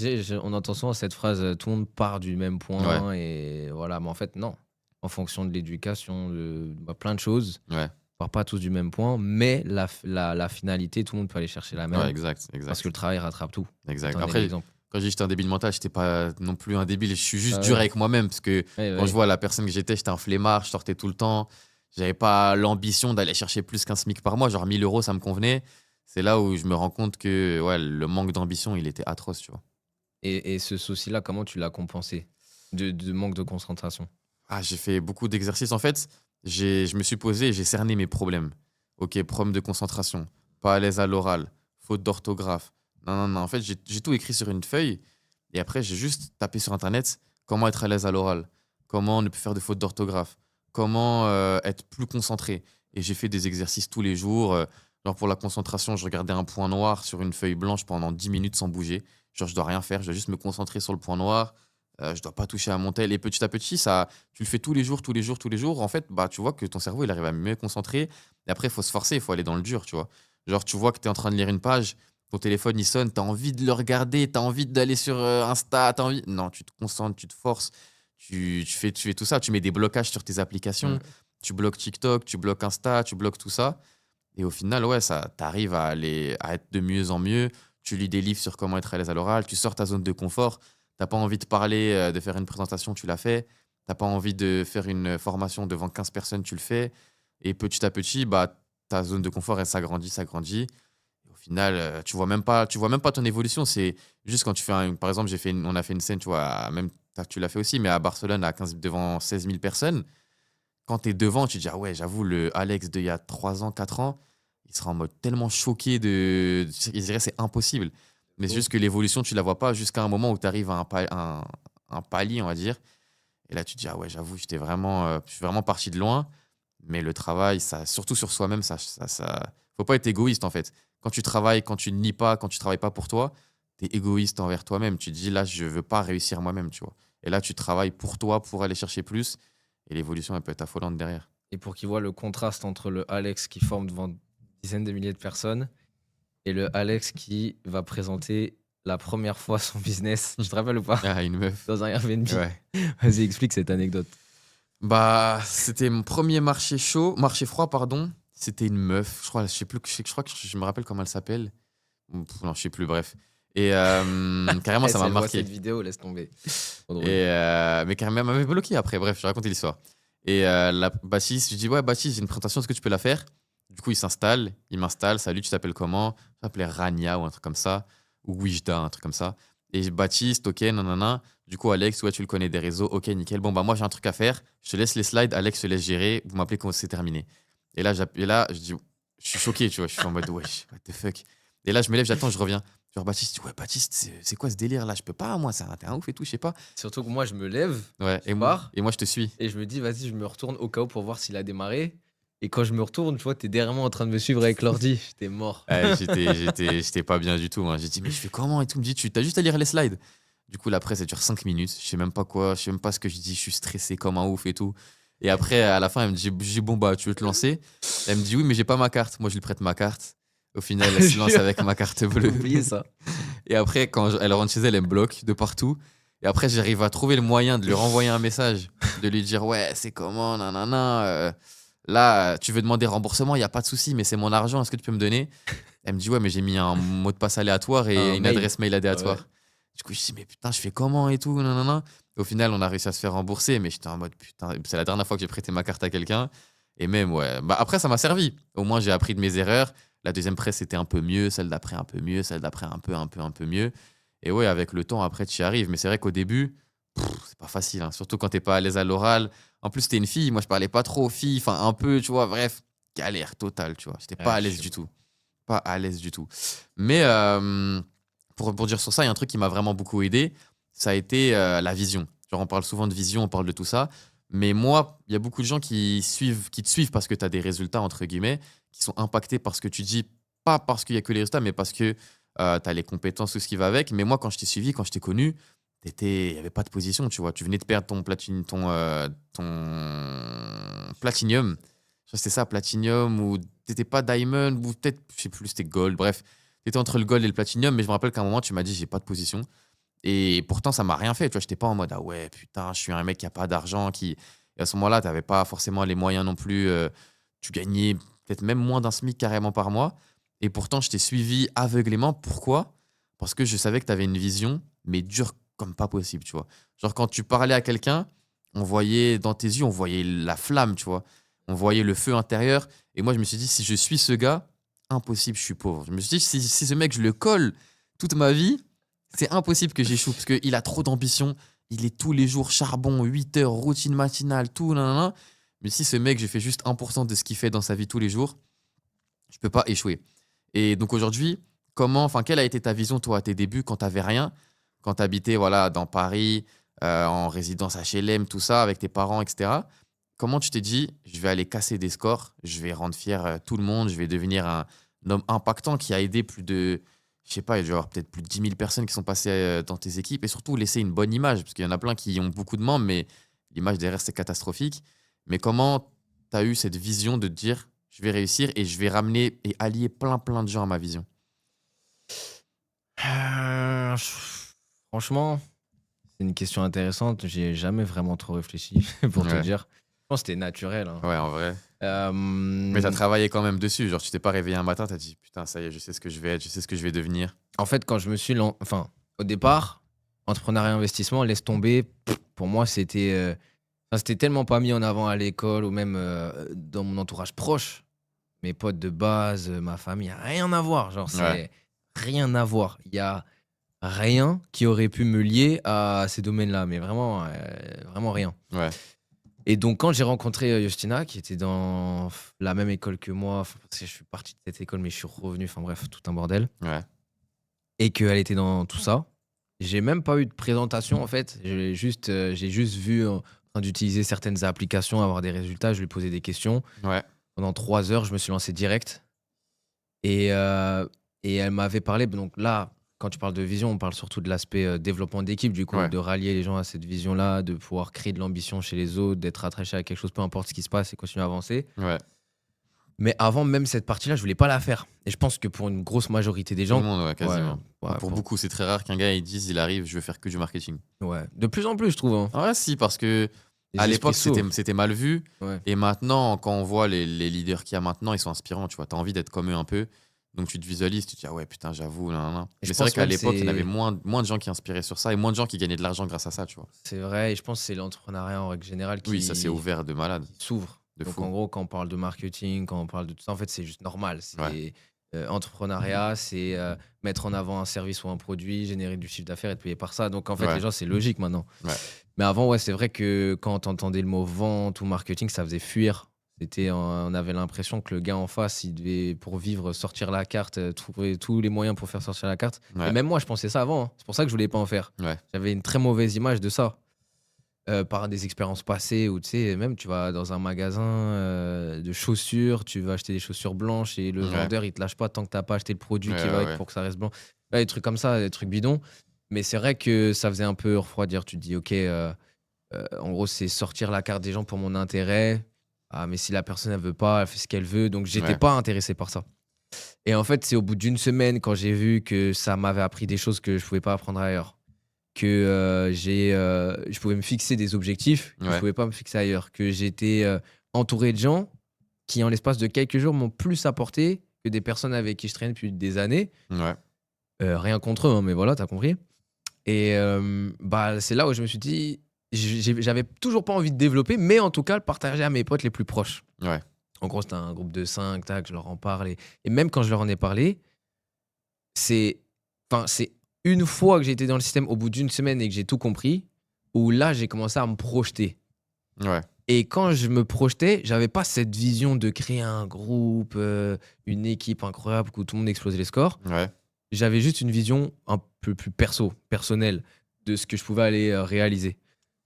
On entend souvent cette phrase, tout le monde part du même point et voilà. Mais en fait, non. En fonction de l'éducation, de plein de choses, Ouais, on part pas tous du même point, mais la finalité, tout le monde peut aller chercher la même. ouais, exact, Parce que le travail rattrape tout. exact. T'en es Après, l'exemple. quand je dis que j'étais un débile mental, j'étais pas non plus un débile. Je suis juste Ah dur ouais. avec moi-même, parce que Ouais, quand ouais. je vois la personne que j'étais un flemmard, je sortais tout le temps. J'avais pas l'ambition d'aller chercher plus qu'un SMIC par mois, genre 1000 euros, ça me convenait. C'est là où je me rends compte que ouais, le manque d'ambition, il était atroce, tu vois. Et ce souci-là, comment tu l'as compensé de manque de concentration? Ah, j'ai fait beaucoup d'exercices. En fait, je me suis posé et j'ai cerné mes problèmes. Ok, problème de concentration, pas à l'aise à l'oral, faute d'orthographe. Non, non, non. En fait, j'ai tout écrit sur une feuille et après, j'ai juste tapé sur Internet comment être à l'aise à l'oral, comment ne plus faire de faute d'orthographe, comment être plus concentré. Et j'ai fait des exercices tous les jours. Genre pour la concentration, je regardais un point noir sur une feuille blanche pendant 10 minutes sans bouger. Genre, je dois rien faire, je dois juste me concentrer sur le point noir. Je dois pas toucher à mon tel. Et petit à petit, ça, tu le fais tous les jours, tous les jours, tous les jours. En fait, bah, tu vois que ton cerveau, il arrive à mieux concentrer. Et après, il faut se forcer, il faut aller dans le dur, tu vois. Genre, tu vois que tu es en train de lire une page, ton téléphone, il sonne, tu as envie de le regarder, tu as envie d'aller sur Insta, t'as envie. Non, tu te concentres, tu te forces, tu fais tout ça. Tu mets des blocages sur tes applications. Tu bloques TikTok, tu bloques Insta, tu bloques tout ça. Et au final, ouais, ça, t'arrives à être de mieux en mieux. Tu lis des livres sur comment être à l'aise à l'oral, tu sors ta zone de confort. T'as pas envie de parler, de faire une présentation, tu l'as fait. T'as pas envie de faire une formation devant 15 personnes, tu le fais. Et petit à petit, bah, ta zone de confort, elle s'agrandit, s'agrandit. Et au final, tu vois même pas ton évolution. C'est juste quand tu fais par exemple, on a fait une scène, tu vois, même tu l'as fait aussi, mais à Barcelone, devant 16 000 personnes. Quand tu es devant, tu te dis, ah ouais, j'avoue, le Alex d'il y a 3 ans, 4 ans, il sera en mode tellement choqué il dirait c'est impossible. Mais c'est juste que l'évolution, tu la vois pas jusqu'à un moment où tu arrives à un palier, on va dire. Et là, tu te dis, ah ouais, j'avoue, je suis vraiment parti de loin. Mais le travail, ça, surtout sur soi-même, faut pas être égoïste en fait. Quand tu travailles, quand tu ne lis pas, quand tu travailles pas pour toi, tu es égoïste envers toi-même. Tu te dis, là, je veux pas réussir moi-même, tu vois. Et là, tu travailles pour toi, pour aller chercher plus. Et l'évolution, elle peut être affolante derrière. Et pour qu'ils voient le contraste entre le Alex qui forme devant dizaines de milliers de personnes et le Alex qui va présenter la première fois son business. Tu te rappelles ou pas? Ah, une meuf. Dans un Airbnb. Ouais. Vas-y, explique cette anecdote. Bah, c'était mon premier marché froid, pardon. C'était une meuf. Je crois, je sais plus, je crois que je me rappelle comment elle s'appelle. Non, je sais plus, bref. Et carrément, ça m'a Elle voit marqué. cette vidéo, laisse tomber. Trop drôle. Mais carrément, elle m'avait bloqué après. Bref, je vais raconter l'histoire. Et Baptiste, je dis, ouais, Baptiste, j'ai une présentation, est-ce que tu peux la faire? Du coup, il m'installe, salut, tu t'appelles comment? Je m'appelais Rania ou un truc comme ça, ou Wijda, un truc comme ça. Et Baptiste, ok, nanana. Du coup, Alex, ouais, tu le connais des réseaux, ok, nickel. Bon, bah, moi, j'ai un truc à faire. Je te laisse les slides, Alex se laisse gérer. Vous m'appelez quand c'est terminé. Et là, je dis, je suis choqué, tu vois, je suis en mode, wesh, what the fuck. Et là, je me lève, j'attends, je reviens. Genre, Baptiste, je dis, ouais, Baptiste, c'est quoi ce délire là? Je peux pas, moi, t'es un ouf et tout, je sais pas. Surtout que moi, je me lève, Ouais, je pars, et moi, je te suis. et je me dis, vas-y, je me retourne au cas où pour voir s'il a démarré. Et quand je me retourne, tu vois, t'es derrière moi en train de me suivre avec l'ordi. J'étais mort. Ouais, j'étais pas bien du tout, hein. J'ai dit, mais je fais comment et tout. Il me dit, t'as juste à lire les slides. Du coup, l'après, ça dure 5 minutes. Je sais même pas quoi, je sais même pas ce que je dis. Je suis stressé comme un ouf et tout. Et après, à la fin, elle me dit, bon, bah, tu veux te lancer? Elle me dit, oui, mais j'ai pas ma carte. Moi, je lui prête ma carte. Au final, elle se lance avec ma carte J'ai bleue. oublié ça. Et après, quand elle rentre chez elle, elle me bloque de partout. Et après, j'arrive à trouver le moyen de lui renvoyer un message, de lui dire, ouais, c'est comment, nanana. Là, tu veux demander remboursement, il n'y a pas de souci, mais c'est mon argent, est-ce que tu peux me donner? Elle me dit, ouais, mais j'ai mis un mot de passe aléatoire et Un une mail. adresse mail aléatoire. Ouais. Du coup, je dis, mais putain, je fais comment et tout, nanana. Au final, on a réussi à se faire rembourser, mais j'étais en mode, putain, c'est la dernière fois que j'ai prêté ma carte à quelqu'un. Et même, ouais. Bah, après, ça m'a servi. Au moins, j'ai appris de mes erreurs. La deuxième presse, c'était un peu mieux. Celle d'après, un peu mieux. Celle d'après, un peu mieux. Et ouais, avec le temps, après, tu y arrives. Mais c'est vrai qu'au début, c'est pas facile, hein, surtout quand t'es pas à l'aise à l'oral. En plus, t'es une fille. Moi, je parlais pas trop aux filles. Enfin, un peu, tu vois. Bref, galère totale, tu vois. J'étais pas Ouais, à je l'aise sais du pas. tout. Pas à l'aise du tout. Mais pour dire sur ça, il y a un truc qui m'a vraiment beaucoup aidé. Ça a été la vision. Genre, on parle souvent de vision, on parle de tout ça. Mais moi, il y a beaucoup de gens qui te suivent parce que tu as des résultats, entre guillemets, qui sont impactés par ce que tu dis, pas parce qu'il y a que les résultats, mais parce que tu as les compétences, tout ce qui va avec. Mais moi, quand je t'ai suivi, quand je t'ai connu, il n'y avait pas de position, tu vois. Tu venais de perdre ton platinium. Je crois que c'était ça, Platinum, ou t'étais pas Diamond, ou peut-être, je sais plus, c'était Gold. Bref, t'étais entre le Gold et le Platinum, mais je me rappelle qu'à un moment, tu m'as dit, j'ai pas de position. Et pourtant, ça m'a rien fait. Tu vois, j'étais pas en mode, ah ouais, putain, je suis un mec qui a pas d'argent. Et à ce moment-là, t'avais pas forcément les moyens non plus. Tu gagnais peut-être même moins d'un SMIC carrément par mois. Et pourtant, je t'ai suivi aveuglément. Pourquoi? Parce que je savais que t'avais une vision, mais dure comme pas possible, tu vois. Genre, quand tu parlais à quelqu'un, on voyait dans tes yeux, on voyait la flamme, tu vois. On voyait le feu intérieur. Et moi, je me suis dit, si je suis ce gars, impossible, je suis pauvre. Je me suis dit, si ce mec, je le colle toute ma vie, c'est impossible que j'échoue parce qu'il a trop d'ambition. Il est tous les jours charbon, 8 heures, routine matinale, tout, nanana. Mais si ce mec, je fais juste 1% de ce qu'il fait dans sa vie tous les jours, je peux pas échouer. Et donc aujourd'hui, quelle a été ta vision, toi, à tes débuts, quand t'avais rien, quand t'habitais, voilà, dans Paris, en résidence HLM, tout ça, avec tes parents, etc. Comment tu t'es dit, je vais aller casser des scores, je vais rendre fier tout le monde, je vais devenir un homme impactant qui a aidé plus de, je sais pas, il doit y avoir peut-être plus de 10 000 personnes qui sont passées dans tes équipes et surtout laisser une bonne image, parce qu'il y en a plein qui ont beaucoup de membres, mais l'image derrière, c'est catastrophique. Mais comment tu as eu cette vision de te dire, je vais réussir et je vais ramener et allier plein, plein de gens à ma vision? Euh, Franchement, c'est une question intéressante. J'ai jamais vraiment trop réfléchi, pour te Ouais, dire. Je pense que c'était naturel, hein. ouais, en vrai. Mais tu as Euh, travaillé quand même dessus. Genre, tu t'es pas réveillé un matin, tu as dit, putain, ça y est, je sais ce que je vais être, je sais ce que je vais devenir. En fait, quand je me suis enfin, au départ, entrepreneuriat investissement, laisse tomber. Pour moi, enfin, c'était tellement pas mis en avant à l'école ou même dans mon entourage proche. Mes potes de base, ma famille, rien à voir. Genre, Ouais, c'est rien à voir. Il y a rien qui aurait pu me lier à ces domaines-là, mais vraiment, vraiment rien. ouais, Et donc, quand j'ai rencontré Justina, qui était dans la même école que moi, enfin, parce que je suis parti de cette école, mais je suis revenu, enfin bref, tout un bordel, ouais, et qu'elle était dans tout ça, j'ai même pas eu de présentation en fait. J'ai juste vu en train d'utiliser certaines applications, avoir des résultats. Je lui posais des questions. ouais, Pendant 3 heures, je me suis lancé direct. Et, euh, et elle m'avait parlé. Donc là, quand tu parles de vision, on parle surtout de l'aspect développement d'équipe, du coup, ouais, de rallier les gens à cette vision-là, de pouvoir créer de l'ambition chez les autres, d'être attaché à quelque chose, peu importe ce qui se passe, et continuer à avancer. ouais. Mais avant même cette partie-là, je voulais pas la faire. Et je pense que pour une grosse majorité des Tout le gens, monde, ouais, ouais, quasiment. ouais, Enfin, pour beaucoup, c'est très rare qu'un gars il dise, il arrive, je veux faire que du marketing. ouais. De plus en plus, je trouve, hein. Ah ouais, si, parce que à Les esprits l'époque, c'était, s'ouvrent. c'était mal vu. Ouais. Et maintenant, quand on voit les leaders qu'il y a maintenant, ils sont inspirants, tu vois. Tu as envie d'être comme eux un peu. Donc tu te visualises, tu te dis, ah ouais, putain, j'avoue, nan, nan, nan. Et je Mais c'est vrai pense qu'à même l'époque, il y en avait c'est moins de gens qui inspiraient sur ça et moins de gens qui gagnaient de l'argent grâce à ça, tu vois. c'est vrai, et je pense que c'est l'entrepreneuriat en règle générale Oui, ça s'est ouvert de malade, qui s'ouvre. de Donc fou. en gros, quand on parle de marketing, quand on parle de tout ça, en fait, c'est juste normal. Ouais, C'est entrepreneuriat, c'est mettre en avant un service ou un produit, générer du chiffre d'affaires et être payé par ça. Donc en fait, les ouais, gens, c'est logique maintenant. ouais, Mais avant, ouais, c'est vrai que quand on entendait le mot vente ou marketing, ça faisait fuir. On avait l'impression que le gars en face, il devait, pour vivre, sortir la carte, trouver tous les moyens pour faire sortir la carte. Et ouais, même moi, je pensais ça avant, hein. C'est pour ça que je voulais pas en faire. ouais, J'avais une très mauvaise image de ça. Par des expériences passées où tu sais, même tu vas dans un magasin de chaussures, tu vas acheter des chaussures blanches et le ouais, vendeur il te lâche pas tant que t'as pas acheté le produit ouais, qui va ouais, avec ouais, pour que ça reste blanc. Ouais, des trucs comme ça, des trucs bidons. Mais c'est vrai que ça faisait un peu refroidir. Tu te dis, ok, en gros, c'est sortir la carte des gens pour mon intérêt. Ah, mais si la personne elle veut pas, elle fait ce qu'elle veut. Donc j'étais ouais, pas intéressé par ça. Et en fait, c'est au bout d'une semaine quand j'ai vu que ça m'avait appris des choses que je pouvais pas apprendre ailleurs, que je pouvais me fixer des objectifs que je ouais, pouvais pas me fixer ailleurs, que j'étais entouré de gens qui, en l'espace de quelques jours, m'ont plus apporté que des personnes avec qui je traîne depuis des années. ouais, Rien contre eux, hein, mais voilà, t'as compris. Et bah, c'est là où je me suis dit, j'avais toujours pas envie de développer, mais en tout cas, le partager à mes potes les plus proches. ouais, En gros, c'était un groupe de 5, tac, je leur en parle. Et même quand je leur en ai parlé, c'est enfin, c'est une fois que j'ai été dans le système, au bout d'une semaine et que j'ai tout compris, où là, j'ai commencé à me projeter. Ouais. Et quand je me projetais, j'avais pas cette vision de créer un groupe, une équipe incroyable où tout le monde explosait les scores. Ouais. J'avais juste une vision un peu plus personnelle de ce que je pouvais aller réaliser.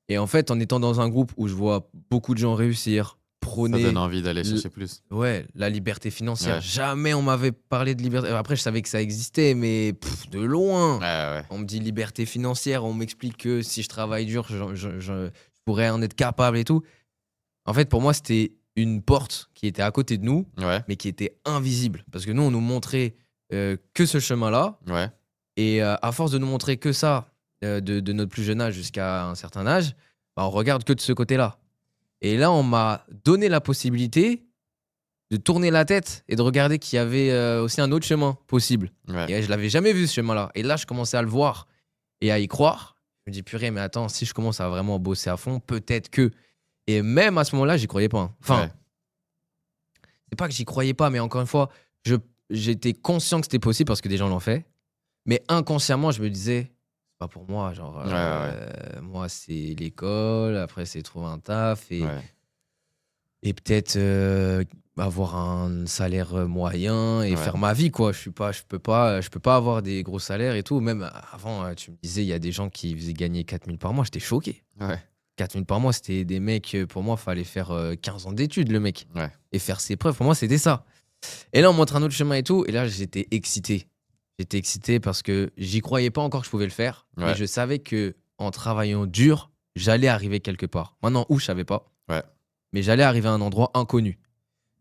Et en fait, en étant dans un groupe où je vois beaucoup de gens réussir, Ça donne prôner envie d'aller l- chercher plus. ouais, la liberté financière. Ouais. Jamais on m'avait parlé de liberté. Après, je savais que ça existait, mais de loin. Ouais, ouais. On me dit liberté financière, on m'explique que si je travaille dur, je pourrais en être capable et tout. En fait, pour moi, c'était une porte qui était à côté de nous, Ouais. mais qui était invisible. Parce que nous, on nous montrait que ce chemin-là. Ouais. Et à force de nous montrer que ça, de notre plus jeune âge jusqu'à un certain âge, bah, on regarde que de ce côté-là. Et là, on m'a donné la possibilité de tourner la tête et de regarder qu'il y avait aussi un autre chemin possible. Ouais. Et je l'avais jamais vu ce chemin-là. Et là, je commençais à le voir et à y croire. Je me dis, purée, mais attends, si je commence à vraiment bosser à fond, peut-être que. Et même à ce moment-là, j'y croyais pas, hein. Enfin, Ouais. c'est pas que j'y croyais pas, mais encore une fois, j'étais conscient que c'était possible parce que des gens l'ont fait. Mais inconsciemment, je me disais, c'est pas pour moi. Genre, Ouais. moi, c'est l'école, après, c'est trouver un taf et, Ouais. et peut-être avoir un salaire moyen et Ouais. faire ma vie, quoi. Je peux pas avoir des gros salaires et tout. Même avant, tu me disais, il y a des gens qui faisaient gagner 4 000 par mois. J'étais choqué. Ouais. 4 000 par mois, c'était des mecs, pour moi, fallait faire 15 ans d'études, le mec. Ouais. Et faire ses preuves, pour moi, c'était ça. Et là, on montre un autre chemin et tout. Et là, j'étais excité. J'étais excité parce que j'y croyais pas encore que je pouvais le faire. Ouais. Mais je savais que en travaillant dur, j'allais arriver quelque part. Maintenant, où, je savais pas. Ouais. Mais j'allais arriver à un endroit inconnu.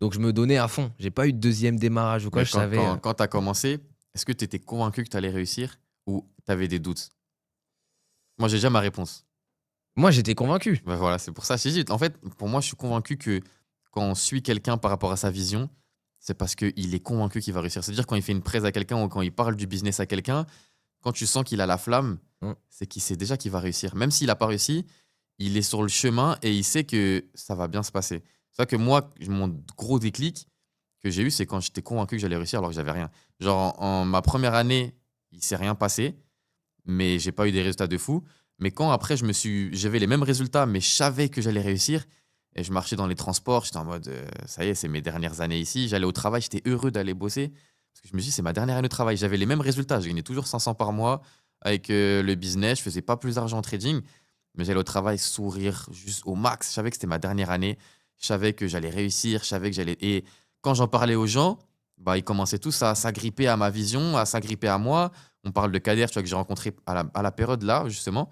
Donc, je me donnais à fond. J'ai pas eu de deuxième démarrage ou quoi, Mais je savais. quand tu as commencé, est-ce que tu étais convaincu que tu allais réussir ou tu avais des doutes? Moi, j'ai déjà ma réponse. Moi, j'étais convaincu. Ben voilà, c'est pour ça. En fait, pour moi, je suis convaincu que quand on suit quelqu'un par rapport à sa vision, c'est parce qu'il est convaincu qu'il va réussir. C'est-à-dire quand il fait une presse à quelqu'un ou quand il parle du business à quelqu'un, quand tu sens qu'il a la flamme, Mm. c'est qu'il sait déjà qu'il va réussir. Même s'il n'a pas réussi, il est sur le chemin et il sait que ça va bien se passer. C'est ça que moi, mon gros déclic que j'ai eu, c'est quand j'étais convaincu que j'allais réussir alors que j'avais rien. Genre, en ma première année, il s'est rien passé, mais j'ai pas eu des résultats de fou. Mais quand après, j'avais les mêmes résultats, mais je savais que j'allais réussir, et je marchais dans les transports, j'étais en mode, ça y est, c'est mes dernières années ici. J'allais au travail, j'étais heureux d'aller bosser, parce que je me suis dit, c'est ma dernière année de travail. J'avais les mêmes résultats, je gagnais toujours 500 par mois avec le business, je faisais pas plus d'argent en trading, mais j'allais au travail sourire juste au max. Je savais que c'était ma dernière année, je savais que j'allais réussir, je savais que j'allais. Et quand j'en parlais aux gens, bah, ils commençaient tous à s'agripper à ma vision, à s'agripper à moi. On parle de Kader, tu vois, que j'ai rencontré à la période là, justement,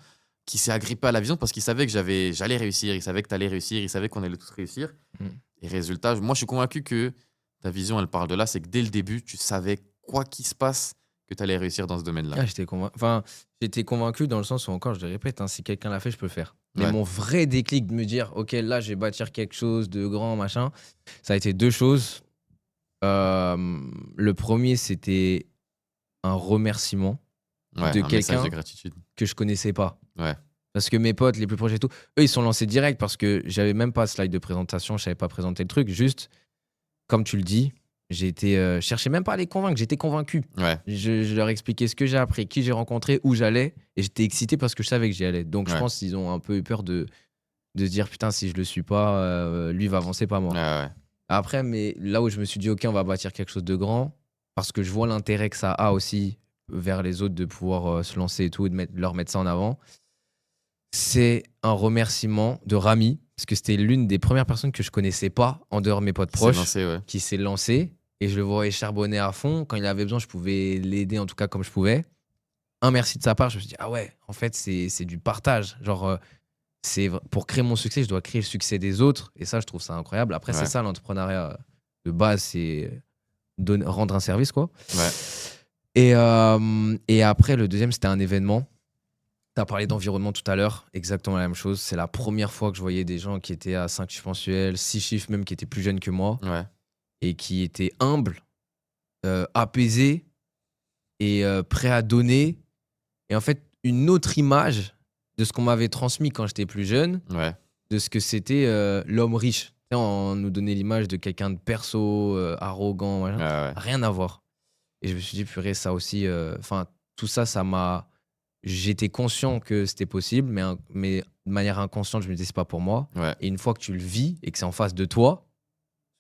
qui s'est agrippé à la vision parce qu'il savait que j'allais réussir, il savait que tu allais réussir, il savait qu'on allait tous réussir. Mm. Et résultat, moi, je suis convaincu que ta vision, elle parle de là, c'est que dès le début, tu savais, quoi qu'il se passe, que tu allais réussir dans ce domaine-là. Ah, j'étais convaincu dans le sens où, encore, je le répète, hein, si quelqu'un l'a fait, je peux le faire. Mais Ouais. mon vrai déclic de me dire, ok, là, je vais bâtir quelque chose de grand, machin, ça a été deux choses. Le premier, c'était un remerciement Ouais, de un message quelqu'un de gratitude. que je connaissais pas. Ouais. Parce que mes potes les plus proches et tout, eux, ils sont lancés direct parce que j'avais même pas de slide de présentation, je savais pas présenter le truc. Juste, comme tu le dis, j'ai été, je cherchais même pas à les convaincre, j'étais convaincu. Ouais. Je leur expliquais ce que j'ai appris, qui j'ai rencontré, où j'allais, et j'étais excité parce que je savais que j'y allais. Donc je Ouais. pense qu'ils ont un peu eu peur de se dire putain, si je le suis pas, lui va avancer, pas moi. Ouais. Après, mais là où je me suis dit, ok, on va bâtir quelque chose de grand, parce que je vois l'intérêt que ça a aussi vers les autres de pouvoir se lancer et tout, et de leur mettre ça en avant, c'est un remerciement de Rami, parce que c'était l'une des premières personnes que je connaissais pas, en dehors de mes potes C'est proches, lancé, ouais. qui s'est lancé, et je le voyais charbonner à fond. Quand il avait besoin, je pouvais l'aider en tout cas comme je pouvais. Un merci de sa part, je me suis dit, ah ouais, en fait, c'est du partage. Genre, pour créer mon succès, je dois créer le succès des autres. Et ça, je trouve ça incroyable. Après, Ouais. c'est ça l'entrepreneuriat de base, c'est rendre un service, quoi. Ouais. Et après, le deuxième, c'était un événement. Tu as parlé d'environnement tout à l'heure, exactement la même chose. C'est la première fois que je voyais des gens qui étaient à 5 chiffres mensuels, 6 chiffres même, qui étaient plus jeunes que moi, Ouais. et qui étaient humbles, apaisés et prêts à donner. Et en fait, une autre image de ce qu'on m'avait transmis quand j'étais plus jeune, Ouais. de ce que c'était l'homme riche. Tu sais, on nous donnait l'image de quelqu'un de perso, arrogant, Ouais. machin. Ouais. Rien à voir. Et je me suis dit, purée, ça aussi. Enfin, tout ça, ça m'a. J'étais conscient que c'était possible, mais de manière inconsciente, je me disais, c'est pas pour moi. Ouais, Et une fois que tu le vis et que c'est en face de toi,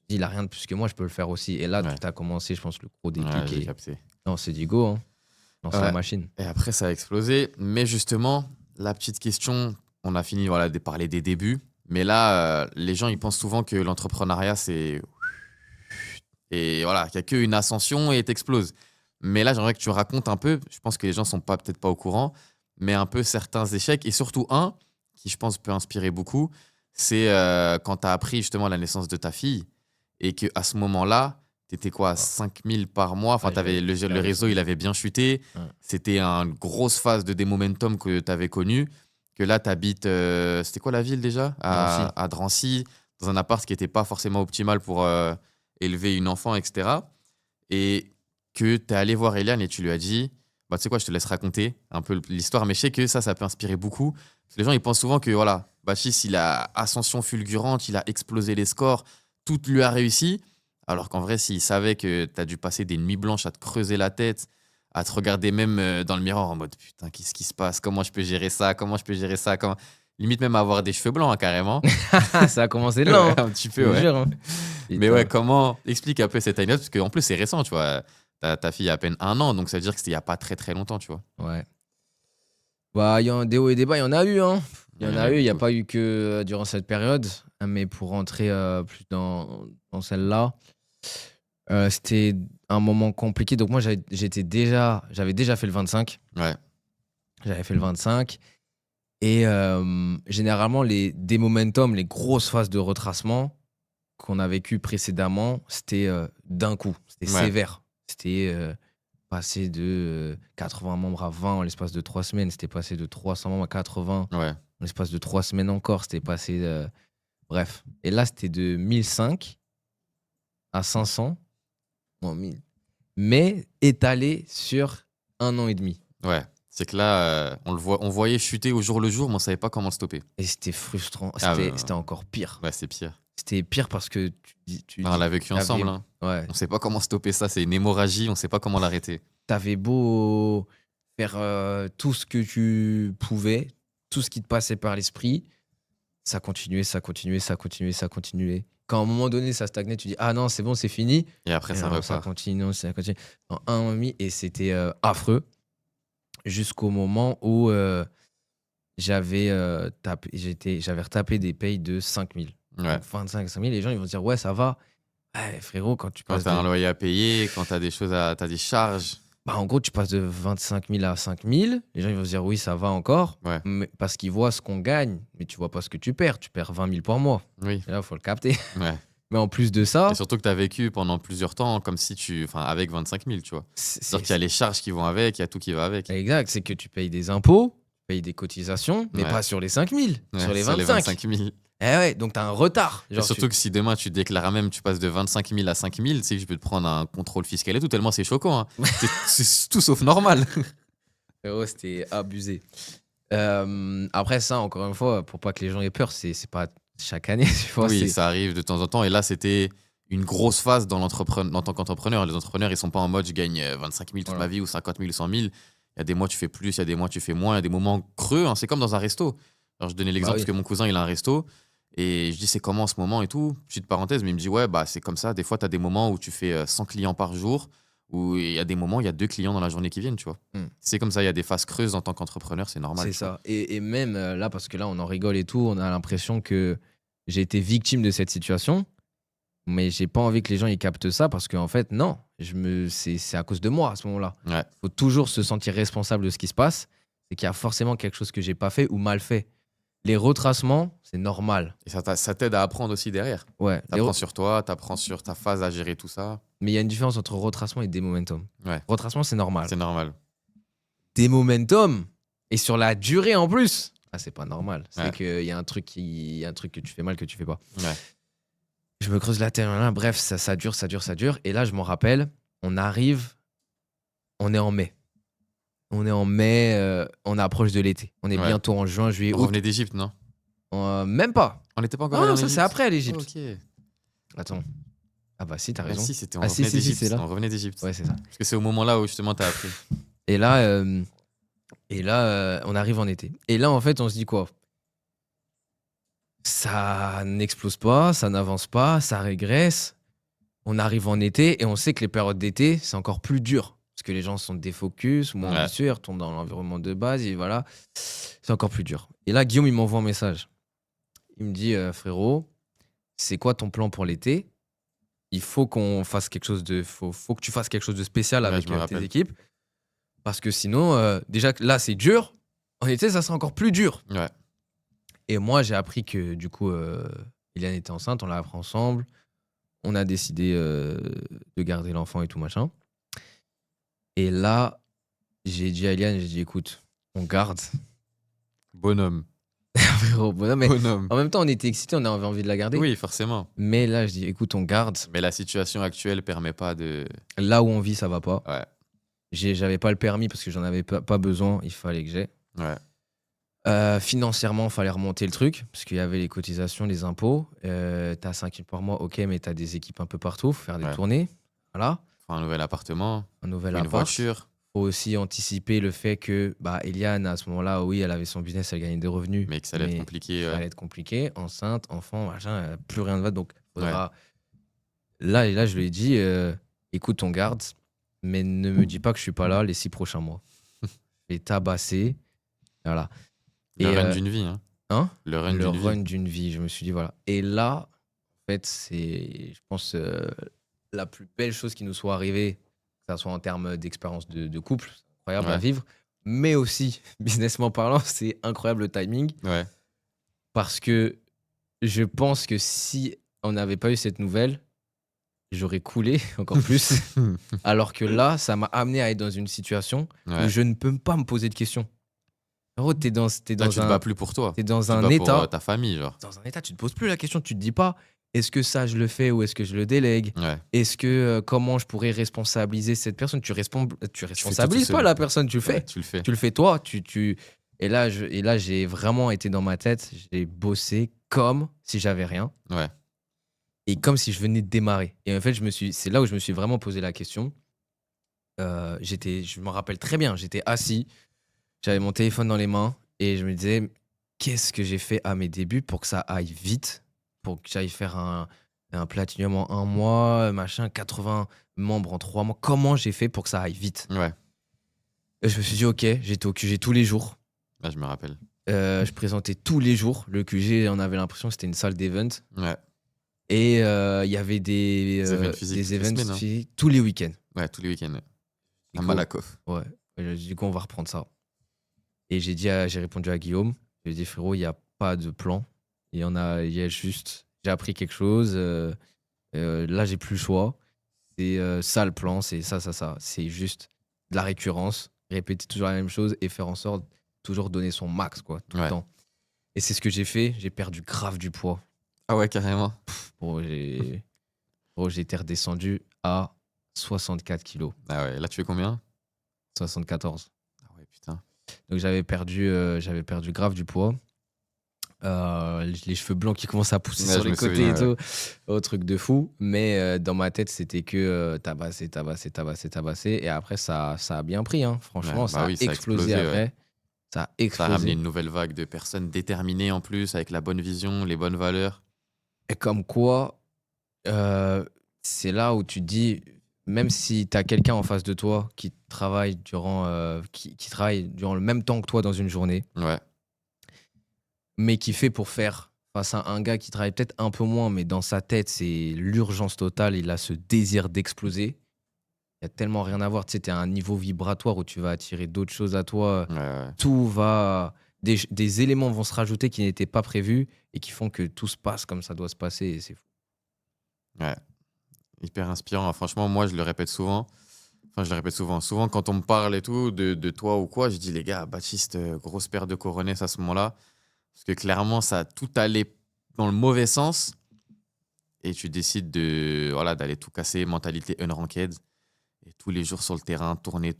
il a rien de plus que moi, je peux le faire aussi. Et là, ouais, tout a commencé, je pense, le gros ouais, déclic. j'ai Et capté. non, c'est du go, hein. Non, c'est la Ouais. machine. Et après, ça a explosé. Mais justement, la petite question, on a fini voilà, de parler des débuts. Mais là, les gens, ils pensent souvent que l'entrepreneuriat, c'est. Et voilà, qu'il n'y a qu'une ascension et t'exploses. Mais là, j'aimerais que tu racontes un peu, je pense que les gens sont peut-être pas au courant, mais un peu certains échecs. Et surtout un, qui je pense peut inspirer beaucoup, c'est quand tu as appris justement la naissance de ta fille et qu'à ce moment-là, tu étais quoi, Ah, 5 000 par mois. Enfin, ouais, t'avais, le j'avais réseau, ça. il avait bien chuté. Ouais. C'était une grosse phase de démomentum que tu avais connue. Que là, tu habites, c'était quoi la ville déjà Drancy. à Drancy, dans un appart qui n'était pas forcément optimal pour élever une enfant, etc. Et que tu es allé voir Eliane et tu lui as dit, bah, tu sais quoi, je te laisse raconter un peu l'histoire, mais je sais que ça peut inspirer beaucoup. Parce que les gens, ils pensent souvent que, voilà, Bachis, il a ascension fulgurante, il a explosé les scores, tout lui a réussi. Alors qu'en vrai, s'il savait que tu as dû passer des nuits blanches à te creuser la tête, à te regarder même dans le miroir en mode, putain, qu'est-ce qui se passe? Comment je peux gérer ça? Comment je peux gérer ça? Comment... Limite même avoir des cheveux blancs, hein, carrément. Ça a commencé là, Ouais, hein. un petit Je peu, te ouais. jure, hein. Mais ouais, Putain. comment explique un peu cette anecdote parce qu'en plus c'est récent, tu vois. Ta fille a à peine 1 an, donc ça veut dire que c'était il y a pas très très longtemps, tu vois. Ouais. Bah, des hauts et des bas, il y en a eu, hein. Il y Ouais, il en y en a a eu eu, il n'y a beaucoup. pas eu que durant cette période. Mais pour rentrer plus dans celle-là, c'était un moment compliqué. Donc moi, j'avais déjà fait le 25. Ouais, J'avais fait le 25. Et généralement, des momentum, les grosses phases de retracement qu'on a vécues précédemment, c'était d'un coup. C'était ouais, sévère. C'était passé de 80 membres à 20 en l'espace de 3 semaines. C'était passé de 300 membres à 80 ouais, en l'espace de 3 semaines encore. C'était passé. Bref. Et là, c'était de 1005 à 500. Bon, 1000. Mais étalé sur 1 an et demi. ouais. C'est que là, on voyait chuter au jour le jour, mais on savait pas comment le stopper. Et c'était frustrant. Ah, C'était encore pire. ouais, c'est pire. C'était pire parce que tu Bah, on dis, l'a vécu ensemble, hein. ouais, On sait pas comment stopper ça, c'est une hémorragie, on sait pas comment l'arrêter. t'avais beau faire tout ce que tu pouvais, tout ce qui te passait par l'esprit, ça continuait, ça continuait, ça continuait, ça continuait. Quand à un moment donné, ça stagnait, tu dis, ah non, c'est bon, c'est fini. Et après, Et ça non, ça repart. continue, non, ça continue. En 1 an et demi, et c'était affreux jusqu'au moment où j'avais retapé des payes de 5000. Ouais. Donc 25 5000, les gens ils vont se dire, ouais, ça va. Ouais, frérot, quand tu Quand passes t'as un de. loyer à payer, quand t'as des choses t'as des charges. Bah, en gros, tu passes de 25 000 à 5 000. Les gens ils vont se dire, oui, ça va encore. Ouais, Mais, parce qu'ils voient ce qu'on gagne, mais tu vois pas ce que tu perds. Tu perds 20 000 par mois. oui, Et là, il faut le capter. ouais. Mais en plus de Et ça, surtout que tu as vécu pendant plusieurs temps comme si enfin, avec 25 000, tu vois. c'est C'est-à-dire qu'il y a les charges qui vont avec, il y a tout qui va avec. exact. C'est que tu payes des impôts, tu payes des cotisations, mais Ouais. pas sur les 5 000, Ouais, sur les sur les 25. 25 000. Eh ouais, donc t'as un retard. Et Genre, surtout que si demain tu déclares même, tu passes de 25 000 à 5 000, c'est que je peux te prendre un contrôle fiscal et tout, tellement c'est choquant, hein. C'est tout sauf normal. frérot, c'était abusé. Après ça, encore une fois, pour pas que les gens aient peur, c'est pas chaque année, tu vois. Oui, ça arrive de temps en temps. Et là, c'était une grosse phase en tant qu'entrepreneur. Les entrepreneurs, ils sont pas en mode je gagne 25 000 toute Voilà. ma vie ou 50 000 ou 100 000. Il y a des mois, tu fais plus, il y a des mois, tu fais moins, il y a des moments creux, hein. C'est comme dans un resto. Alors, je donnais Bah l'exemple oui. parce que mon cousin, il a un resto. Et je dis, c'est comment en ce moment et tout. Petite parenthèse, mais il me dit, ouais, bah, c'est comme ça. Des fois, tu as des moments où tu fais 100 clients par jour, où il y a des moments, il y a 2 clients dans la journée qui viennent, tu vois. Hmm. C'est comme ça, il y a des phases creuses en tant qu'entrepreneur, c'est normal. C'est tu vois. ça. Et même là, parce que là, on en rigole et tout, on a l'impression que j'ai été victime de cette situation, mais j'ai pas envie que les gens ils captent ça parce qu'en fait, non, c'est à cause de moi à ce moment-là. Ouais, Faut toujours se sentir responsable de ce qui se passe. C'est qu'il y a forcément quelque chose que j'ai pas fait ou mal fait. Les retracements, c'est normal. et ça t'aide à apprendre aussi derrière. Ouais. T'apprends sur toi, t'apprends sur ta phase à gérer tout ça. Mais il y a une différence entre retracement et démomentum. Ouais, Retracement, c'est normal. c'est normal. Démomentum, et sur la durée en plus, ah, c'est pas normal. C'est Ouais. qu'il y a un truc y a un truc que tu fais mal que tu fais pas. Ouais. Je me creuse la tête, là, bref, ça dure, ça dure, ça dure. Et là, je m'en rappelle, on est en mai. On est en mai, on approche de l'été. On est Ouais. bientôt en juin, juillet, On août. revenait d'Égypte, non? Même pas. On n'était pas encore Non, allé non, en ça Égypte. c'est après Oh, l'Égypte. ok. Attends. Ah bah si, t'as Bah raison. si, c'était on Ah si, revenait si, si, d'Égypte. c'est là. On revenait d'Égypte. Ouais, c'est ça. Parce que c'est au moment là où justement t'as appris. Et là, on arrive en été. Et là, en fait, on se dit quoi? Ça n'explose pas, ça n'avance pas, ça régresse. On arrive en été et on sait que les périodes d'été, c'est encore plus dur. Parce que les gens sont défocus, moins Ouais. ambitieux, ils retournent dans l'environnement de base et voilà. C'est encore plus dur. Et là, Guillaume, il m'envoie un message. Il me dit, frérot, c'est quoi ton plan pour l'été? Il faut qu'on fasse quelque chose de. Faut que tu fasses quelque chose de spécial Ouais, avec je me tes rappelle. équipes. Parce que sinon, déjà, que là, c'est dur. En été, ça sera encore plus dur. Ouais. Et moi, j'ai appris que du coup, Eliane était enceinte, on l'a appris ensemble. On a décidé de garder l'enfant et tout machin. Et là, j'ai dit à Eliane, j'ai dit, écoute, on garde. Bonhomme. Frérot, bonhomme, mais Bonhomme. en même temps, on était excités, on avait envie de la garder. Oui, forcément. Mais là, je dis, écoute, on garde. Mais la situation actuelle permet pas de. Là où on vit, ça va pas. Ouais. J'avais pas le permis parce que j'en avais pas besoin, il fallait que j'ai. Ouais. Financièrement, il fallait remonter le truc parce qu'il y avait les cotisations, les impôts. T'as 5 000 par mois, ok, mais t'as des équipes un peu partout, faut faire des Ouais. tournées. Voilà, Faut un nouvel appartement, un nouvel faut une appart. voiture. Faut aussi anticiper le fait que Eliane, à ce moment-là, oui, elle avait son business, elle gagnait des revenus. Mais que ça allait être compliqué. Ça Ouais. allait être compliqué, enceinte, enfant, machin, plus rien ne va. Donc, faudra. Là, je lui ai dit, écoute, on garde, mais ne me dis pas que je suis pas là les 6 prochains mois. Je vais tabasser. Voilà. Le Et, run d'une vie. Hein. Hein Le run Le d'une vie. run d'une vie, je me suis dit, voilà. Et là, en fait, c'est, je pense, la plus belle chose qui nous soit arrivée, que ce soit en termes d'expérience de couple, c'est incroyable à Ouais. vivre, mais aussi, businessment parlant, c'est incroyable le timing, Ouais. parce que je pense que si on n'avait pas eu cette nouvelle, j'aurais coulé encore plus, alors que là, ça m'a amené à être dans une situation où Ouais. je ne peux pas me poser de questions. En gros, t'es dans Là, tu te un, bats plus pour toi. t'es dans Tu te un bats pour état. ta famille, genre. Dans un état, tu te poses plus la question, tu te dis pas est-ce que ça je le fais ou est-ce que je le délègue? Ouais. Est-ce que comment je pourrais responsabiliser cette personne? Tu responsabilises seul. pas la personne, tu le fais. Ouais, tu le fais. Tu le fais toi, et là j'ai vraiment été dans ma tête, j'ai bossé comme si j'avais rien Ouais. et comme si je venais de démarrer. Et en fait, c'est là où je me suis vraiment posé la question. Je me rappelle très bien, j'étais assis, j'avais mon téléphone dans les mains et je me disais qu'est-ce que j'ai fait à mes débuts pour que ça aille vite, pour que j'aille faire un platinum en 1 mois, machin, 80 membres en 3 mois. Comment j'ai fait pour que ça aille vite? Ouais. Et je me suis dit, ok, j'étais au QG tous les jours. Là, je me rappelle. Je présentais tous les jours. Le QG, on avait l'impression que c'était une salle d'event. Ouais. Et il y avait des events physiques toutes les events semaines, hein. physiques tous les week-ends. Ouais, tous les week-ends. Ouais. Du À coup, Malakoff. Ouais. Et du coup, on va reprendre ça. Et j'ai répondu à Guillaume. J'ai dit, frérot, il n'y a pas de plan. Il y a juste, j'ai appris quelque chose. Là, j'ai plus le choix. C'est ça le plan, c'est ça. C'est juste de la récurrence, répéter toujours la même chose et faire en sorte de toujours donner son max, quoi, tout le Ouais. temps. Et c'est ce que j'ai fait. J'ai perdu grave du poids. Ah ouais, carrément. Bro, j'ai été redescendu à 64 kilos. Ah ouais, là, tu fais combien? 74. Ah ouais, putain. Donc j'avais perdu grave du poids. Les cheveux blancs qui commencent à pousser Ouais, sur je les me côtés souviens, et tout. Oh, truc de fou. Mais dans ma tête, c'était que tabasser. Et après, ça a bien pris. Hein. Franchement, Ouais, ça a oui, ça a explosé explosé, après. ouais. Ça a Ça a explosé. ramené une nouvelle vague de personnes déterminées en plus, avec la bonne vision, les bonnes valeurs. Et comme quoi, c'est là où tu te dis, même si tu as quelqu'un en face de toi qui travaille qui travaille durant le même temps que toi dans une journée, Ouais. mais qui fait pour faire face à un gars qui travaille peut-être un peu moins, mais dans sa tête, c'est l'urgence totale, il a ce désir d'exploser. Il y a tellement rien à voir, tu sais, t'es à un niveau vibratoire où tu vas attirer d'autres choses à toi. Ouais. Tout va... Des éléments vont se rajouter qui n'étaient pas prévus et qui font que tout se passe comme ça doit se passer et c'est fou. Ouais. Hyper inspirant. Franchement, moi, je le répète souvent. Enfin, je le répète souvent. Souvent, quand on me parle et tout, de toi ou quoi, je dis, les gars, Baptiste, grosse paire de coronets à ce moment-là. Parce que clairement, ça a tout allé dans le mauvais sens. Et tu décides d'aller tout casser, mentalité unranked. Et tous les jours sur le terrain, tourner.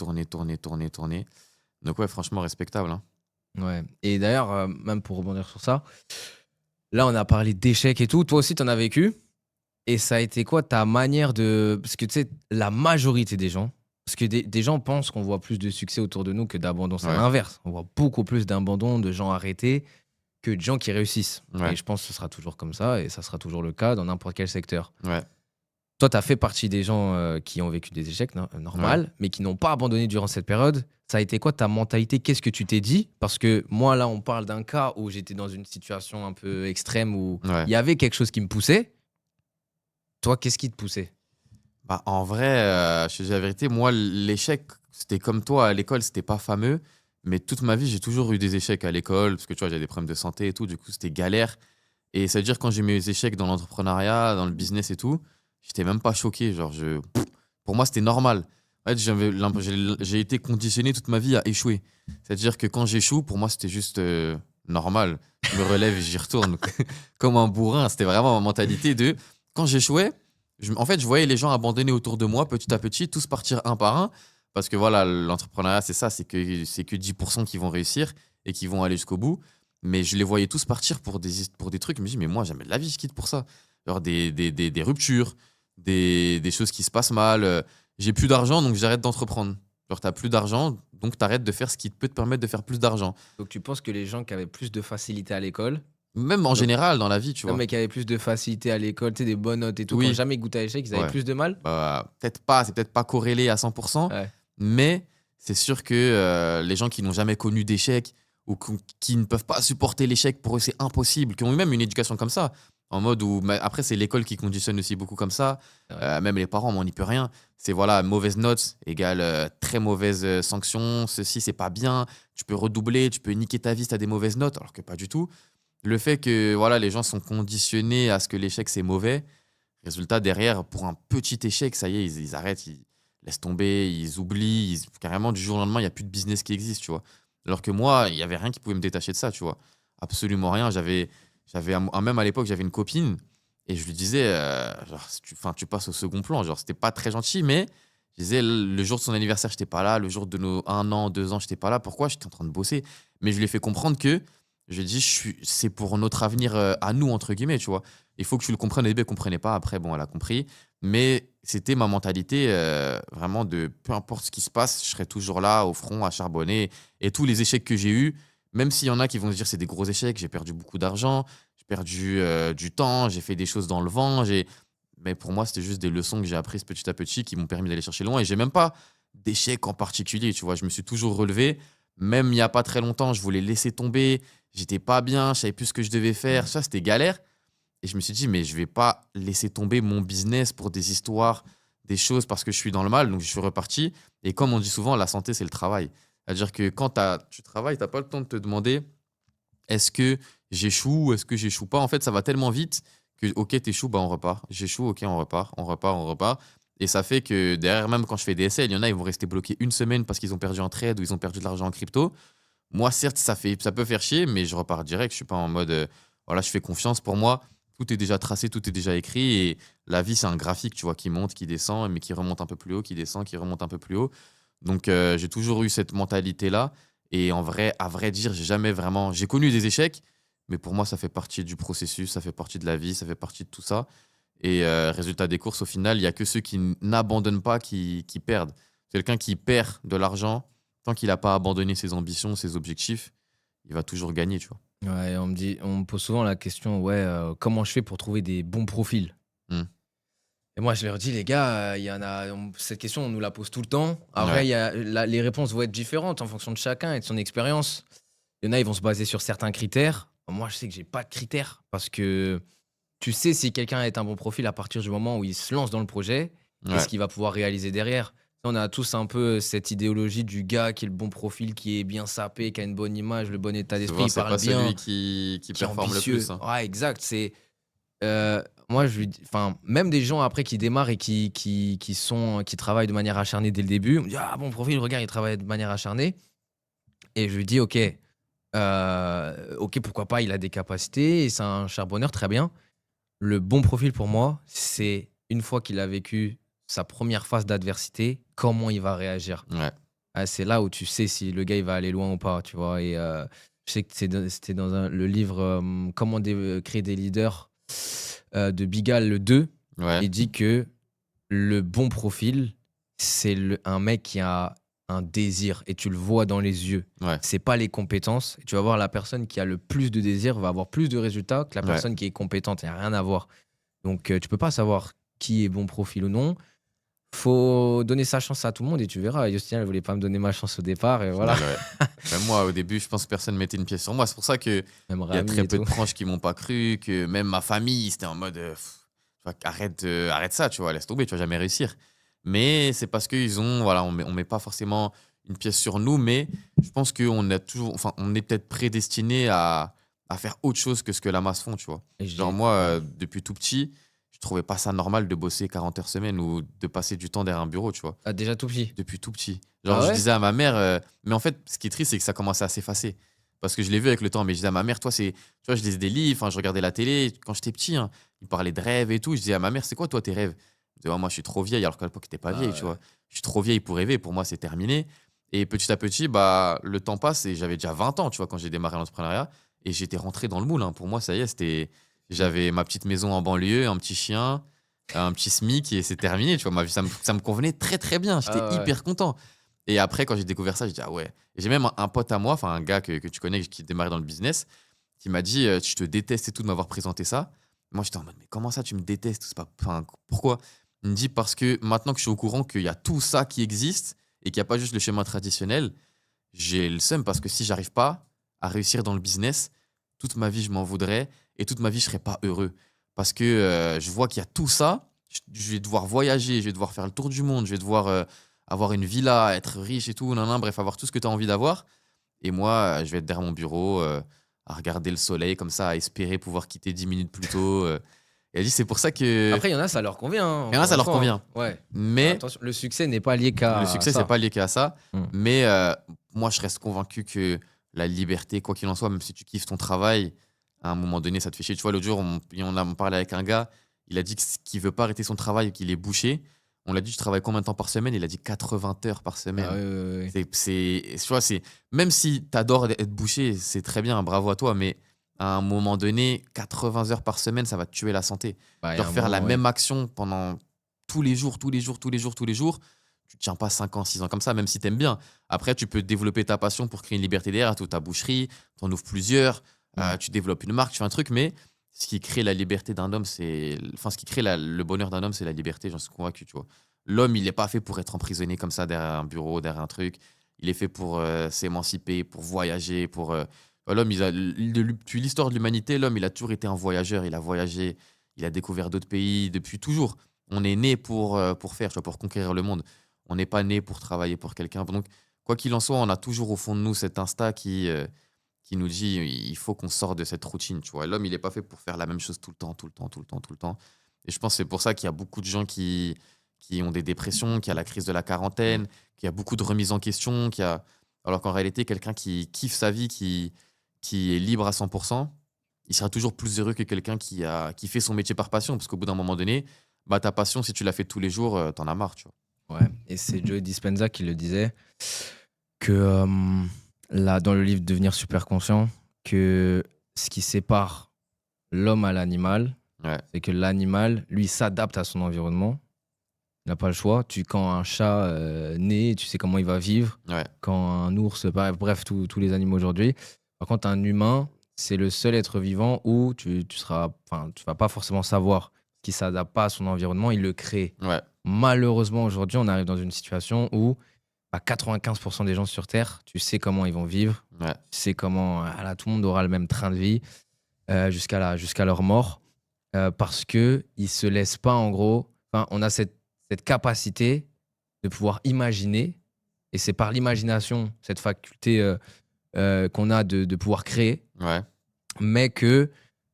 Donc ouais, franchement, respectable. Hein. Ouais. Et d'ailleurs, même pour rebondir sur ça, là, on a parlé d'échecs et tout. Toi aussi, t'en as vécu. Et ça a été quoi ta manière de... Parce que tu sais, la majorité des gens, Parce que des gens pensent qu'on voit plus de succès autour de nous que d'abandon. C'est Ouais, l'inverse. On voit beaucoup plus d'abandon, de gens arrêtés, que de gens qui réussissent. ouais, Et je pense que ce sera toujours comme ça, et ça sera toujours le cas dans n'importe quel secteur. ouais, Toi, tu as fait partie des gens qui ont vécu des échecs, ouais. normal, mais qui n'ont pas abandonné durant cette période. Ça a été quoi ta mentalité? Qu'est-ce que tu t'es dit? Parce que moi, là, on parle d'un cas où j'étais dans une situation un peu extrême où Ouais. il y avait quelque chose qui me poussait. Toi, qu'est-ce qui te poussait? Bah, en vrai, je te dis la vérité, moi, l'échec, c'était comme toi à l'école, c'était pas fameux. Mais toute ma vie, j'ai toujours eu des échecs à l'école, parce que tu vois, j'avais des problèmes de santé et tout, du coup, c'était galère. Et ça veut dire, quand j'ai eu mes échecs dans l'entrepreneuriat, dans le business et tout, j'étais même pas choqué. Genre, pour moi, c'était normal. En fait, j'ai été conditionné toute ma vie à échouer. C'est-à-dire que quand j'échoue, pour moi, c'était juste normal. Je me relève et j'y retourne. Comme un bourrin. C'était vraiment ma mentalité de. Quand j'échouais, en fait, je voyais les gens abandonner autour de moi petit à petit, tous partir un par un. Parce que voilà, l'entrepreneuriat, c'est ça, c'est que 10% qui vont réussir et qui vont aller jusqu'au bout. Mais je les voyais tous partir pour des trucs. Je me dis, mais moi, jamais de la vie, je quitte pour ça. Genre des ruptures, des choses qui se passent mal. J'ai plus d'argent, donc j'arrête d'entreprendre. Genre, t'as plus d'argent, donc t'arrêtes de faire ce qui peut te permettre de faire plus d'argent. Donc, tu penses que les gens qui avaient plus de facilité à l'école, Même en donc, général, dans la vie, tu non, vois. mais qui avaient plus de facilité à l'école, tu sais, des bonnes notes et tout, qui n'ont Oui, jamais goûté à l'échec, ils avaient ouais. plus de mal? Bah, peut-être pas, c'est peut-être pas corrélé à 100%, Ouais. mais c'est sûr que les gens qui n'ont jamais connu d'échec ou qui ne peuvent pas supporter l'échec, pour eux c'est impossible, qui ont eu même une éducation comme ça, en mode où, mais après c'est l'école qui conditionne aussi beaucoup comme ça, C'est vrai. même les parents, mais on n'y peut rien. C'est voilà, mauvaise note égale très mauvaise sanction, ceci c'est pas bien, tu peux redoubler, tu peux niquer ta vie si t'as des mauvaises notes, alors que pas du tout. Le fait que voilà, les gens sont conditionnés à ce que l'échec c'est mauvais. Résultat, derrière, pour un petit échec, ça y est, ils arrêtent, ils laissent tomber, ils oublient. Carrément, du jour au lendemain, il n'y a plus de business qui existe, tu vois. Alors que moi, il n'y avait rien qui pouvait me détacher de ça, tu vois. Absolument rien. Même à l'époque, j'avais une copine et je lui disais, genre, tu passes au second plan. Genre, c'était pas très gentil, mais je disais, le jour de son anniversaire, j'étais pas là. Le jour de nos 1 an, 2 ans, j'étais pas là. Pourquoi? J'étais en train de bosser. Mais je lui ai fait comprendre que, je lui ai dit, c'est pour notre avenir à nous, entre guillemets, tu vois. Il faut que tu le comprennes. Au début, elle comprenait pas. Après, bon, elle a compris. Mais c'était ma mentalité vraiment de peu importe ce qui se passe, je serai toujours là, au front, à charbonner. Et tous les échecs que j'ai eus, même s'il y en a qui vont se dire c'est des gros échecs, j'ai perdu beaucoup d'argent, j'ai perdu du temps, j'ai fait des choses dans le vent. Mais pour moi, c'était juste des leçons que j'ai apprises petit à petit qui m'ont permis d'aller chercher loin. Et j'ai même pas d'échecs en particulier, tu vois. Je me suis toujours relevé. Même il n'y a pas très longtemps, je voulais laisser tomber. J'étais pas bien, je savais plus ce que je devais faire. Mm. Ça, c'était galère. Et je me suis dit, mais je vais pas laisser tomber mon business pour des histoires, des choses parce que je suis dans le mal. Donc, je suis reparti. Et comme on dit souvent, la santé, c'est le travail. C'est-à-dire que quand tu travailles, tu n'as pas le temps de te demander est-ce que j'échoue ou est-ce que j'échoue pas. En fait, ça va tellement vite que, ok, t'échoues, bah, on repart. J'échoue, ok, on repart, on repart, on repart. Et ça fait que derrière, même quand je fais des essais, il y en a, ils vont rester bloqués une semaine parce qu'ils ont perdu en trade ou ils ont perdu de l'argent en crypto. Moi, certes, ça peut faire chier, mais je repars direct. Je suis pas en mode, voilà, je fais confiance. Pour moi, tout est déjà tracé, tout est déjà écrit. Et la vie, c'est un graphique, tu vois, qui monte, qui descend, mais qui remonte un peu plus haut, qui descend, qui remonte un peu plus haut. Donc, j'ai toujours eu cette mentalité-là. Et en vrai, à vrai dire, j'ai jamais vraiment. J'ai connu des échecs, mais pour moi, ça fait partie du processus, ça fait partie de la vie, ça fait partie de tout ça. Et résultat des courses, au final, il y a que ceux qui n'abandonnent pas qui perdent. Quelqu'un qui perd de l'argent, tant qu'il n'a pas abandonné ses ambitions, ses objectifs, il va toujours gagner, tu vois. Ouais, on me pose souvent la question, ouais, comment je fais pour trouver des bons profils? Mm. Et moi, je leur dis, les gars, il y en a, cette question, on nous la pose tout le temps. Après, Ouais, les réponses vont être différentes en fonction de chacun et de son expérience. Il y en a, ils vont se baser sur certains critères. Moi, je sais que j'ai pas de critères parce que tu sais si quelqu'un est un bon profil à partir du moment où il se lance dans le projet et ouais. ce qu'il va pouvoir réaliser derrière. On a tous un peu cette idéologie du gars qui est le bon profil, qui est bien sapé, qui a une bonne image, le bon état d'esprit, Souvent, il c'est parle pas bien, celui qui qui est performe le ambitieux. plus, hein. Ouais, exact. Moi, je lui dis, enfin, même des gens après qui démarrent et qui travaillent de manière acharnée dès le début, on me dit ah bon profil, regarde, il travaille de manière acharnée. Et je lui dis ok, ok, pourquoi pas, il a des capacités et c'est un charbonneur, très bien. Le bon profil pour moi, c'est une fois qu'il a vécu sa première phase d'adversité, comment il va réagir. Ouais, Ah, c'est là où tu sais si le gars il va aller loin ou pas, tu vois. Et je sais que c'était dans le livre Comment créer des leaders de Bigal le 2. ouais, Il dit que le bon profil, c'est un mec qui a un désir et tu le vois dans les yeux. Ouais, C'est pas les compétences. Et tu vas voir la personne qui a le plus de désir va avoir plus de résultats que la ouais. personne qui est compétente. Il n'y a rien à voir. Donc, tu peux pas savoir qui est bon profil ou non. Faut donner sa chance à tout le monde et tu verras. Yostia, elle voulait pas me donner ma chance au départ et Au voilà. final, ouais. Même moi, au début, je pense que personne mettait une pièce sur moi. C'est pour ça qu'il Même y a Rami très et peu de tout. proches qui m'ont pas cru, que même ma famille, c'était en mode tu vois, arrête ça, tu vois, laisse tomber, tu vas jamais réussir. Mais c'est parce qu'ils ont, voilà, on met pas forcément une pièce sur nous, mais je pense qu'on a toujours, enfin, on est peut-être prédestiné à faire autre chose que ce que la masse font, tu vois. Et Genre, moi, ouais. depuis tout petit, je trouvais pas ça normal de bosser 40 heures semaine ou de passer du temps derrière un bureau, tu vois. Ah, déjà tout petit. Depuis tout petit. Genre, Ah je ouais? disais à ma mère, mais en fait, ce qui est triste, c'est que ça commençait à s'effacer. Parce que je l'ai vu avec le temps, mais je disais à ma mère, toi, c'est. Tu vois, je lisais des livres, enfin, je regardais la télé quand j'étais petit, hein, ils parlaient de rêves et tout. Je disais à ma mère, c'est quoi, toi, tes rêves? Elle disait, ouais, moi, je suis trop vieille, alors qu'à l'époque, t'étais pas Ah vieille, tu ouais. vois. Je suis trop vieille pour rêver, pour moi, c'est terminé. Et petit à petit, bah, le temps passe et j'avais déjà 20 ans, tu vois, quand j'ai démarré l'entrepreneuriat. Et j'étais rentré dans le moule, hein. Pour moi, ça y est, c'était. J'avais ma petite maison en banlieue, un petit chien, un petit SMIC et c'est terminé, tu vois. Ma vie, ça me convenait très, très bien. J'étais Ah ouais. hyper content. Et après, quand j'ai découvert ça, j'ai dit, ah ouais. Et j'ai même un pote à moi, enfin un gars que tu connais, qui démarrait dans le business, qui m'a dit, je te déteste et tout de m'avoir présenté ça. Moi, j'étais en mode, mais comment ça, tu me détestes? C'est pas, enfin, pourquoi? Il me dit, parce que maintenant que je suis au courant qu'il y a tout ça qui existe et qu'il n'y a pas juste le schéma traditionnel, j'ai le seum parce que si j'arrive pas à réussir dans le business, toute ma vie, je m'en voudrais et toute ma vie, je serais pas heureux. Parce que je vois qu'il y a tout ça. Je vais devoir voyager, je vais devoir faire le tour du monde, je vais devoir avoir une villa, être riche et tout, nan, nan, bref, avoir tout ce que tu as envie d'avoir. Et moi, je vais être derrière mon bureau à regarder le soleil comme ça, à espérer pouvoir quitter 10 minutes plus tôt. Et elle dit, c'est pour ça que. Après, il y en a, ça leur convient, hein, Et là, encore ça une leur fois, hein. convient. Ouais. Mais Attention, le succès n'est pas lié le qu'à succès, c'est ça. pas lié qu'à ça. Mm. Mais moi, je reste convaincu que la liberté, quoi qu'il en soit, même si tu kiffes ton travail, à un moment donné, ça te fait chier. Tu vois, l'autre jour, on parlé avec un gars. Il a dit qu'il veut pas arrêter son travail, qu'il est bouché. On l'a dit, tu travailles combien de temps par semaine? Il a dit 80 heures par Ah semaine. ouais, ouais, ouais. Tu vois, même si tu adores être bouché, c'est très bien, bravo à toi. Mais à un moment donné, 80 heures par semaine, ça va te tuer la santé. Bah, il y a Genre un faire la moment, ouais. même action pendant tous les jours, tous les jours, tous les jours, tous les jours, tu tiens pas 5 ans, 6 ans comme ça, même si tu aimes bien. Après, tu peux développer ta passion pour créer une liberté derrière, tu ta boucherie, tu en ouvres plusieurs, Mm. tu développes une marque, tu fais un truc, mais ce qui crée la liberté d'un homme, Enfin, ce qui crée le bonheur d'un homme, c'est la liberté, j'en suis convaincu, tu vois. L'homme, il n'est pas fait pour être emprisonné comme ça derrière un bureau, derrière un truc. Il est fait pour s'émanciper, pour voyager, pour... l'homme, depuis l'histoire de l'humanité, l'homme, il a toujours été un voyageur, il a voyagé, il a découvert d'autres pays depuis toujours. On est né pour faire, tu vois, pour conquérir le monde. On n'est pas né pour travailler pour quelqu'un. Donc, quoi qu'il en soit, on a toujours au fond de nous cet instinct qui nous dit il faut qu'on sorte de cette routine. Tu vois, l'homme, il n'est pas fait pour faire la même chose tout le temps, tout le temps, tout le temps, tout le temps. Et je pense que c'est pour ça qu'il y a beaucoup de gens qui ont des dépressions, qu'il y a la crise de la Mm. quarantaine, qu'il y a beaucoup de remises en question, alors qu'en réalité, quelqu'un qui kiffe sa vie, qui est libre à 100%, il sera toujours plus heureux que quelqu'un qui fait son métier par passion. Parce qu'au bout d'un moment donné, bah, ta passion, si tu la fais tous les jours, t'en as marre, tu vois. Ouais. Et c'est Joe Dispenza qui le disait que là, dans le livre Devenir super conscient, que ce qui sépare l'homme à l'animal, Ouais, c'est que l'animal, lui, s'adapte à son environnement. Il n'a pas le choix. Quand un chat naît, tu sais comment il va vivre. ouais, Quand un ours, bref, tous les animaux aujourd'hui. Par contre, un humain, c'est le seul être vivant où tu vas pas forcément savoir qu'il s'adapte pas à son environnement, il le crée. ouais, Malheureusement, aujourd'hui, on arrive dans une situation où 95% des gens sur Terre, tu sais comment ils vont vivre, ouais, tu sais comment tout le monde aura le même train de vie jusqu'à leur mort, parce que ils se laissent pas, en gros. Enfin, on a cette capacité de pouvoir imaginer, et c'est par l'imagination, cette faculté qu'on a de pouvoir créer, ouais, mais que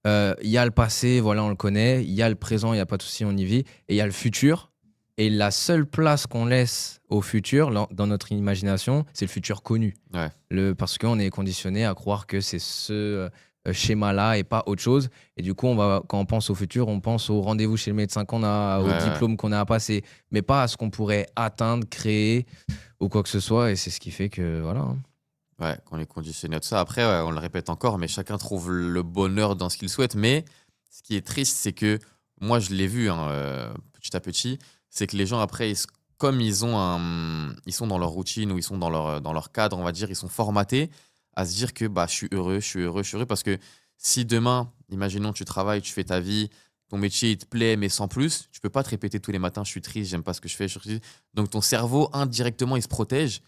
il y a le passé, voilà, on le connaît, il y a le présent, il y a pas de souci, on y vit, et il y a le futur. Et la seule place qu'on laisse au futur, dans notre imagination, c'est le futur connu. ouais, Parce qu'on est conditionné à croire que c'est ce schéma-là et pas autre chose. Et du coup, quand on pense au futur, on pense au rendez-vous chez le médecin qu'on a, ouais, au ouais. diplôme qu'on a à passer, mais pas à ce qu'on pourrait atteindre, créer ou quoi que ce soit. Et c'est ce qui fait que, voilà, hein. Ouais, qu'on est conditionné à tout ça. Après, ouais, on le répète encore, mais chacun trouve le bonheur dans ce qu'il souhaite. Mais ce qui est triste, c'est que moi, je l'ai vu hein, petit à petit, c'est que les gens, après, comme ils sont dans leur routine ou ils sont dans leur cadre, on va dire, ils sont formatés à se dire que bah, je suis heureux, je suis heureux, je suis heureux. Parce que si demain, imaginons, tu travailles, tu fais ta vie, ton métier, il te plaît, mais sans plus, tu peux pas te répéter tous les matins, je suis triste, j'aime pas ce que je fais, je suis triste. Donc ton cerveau, indirectement, il se protège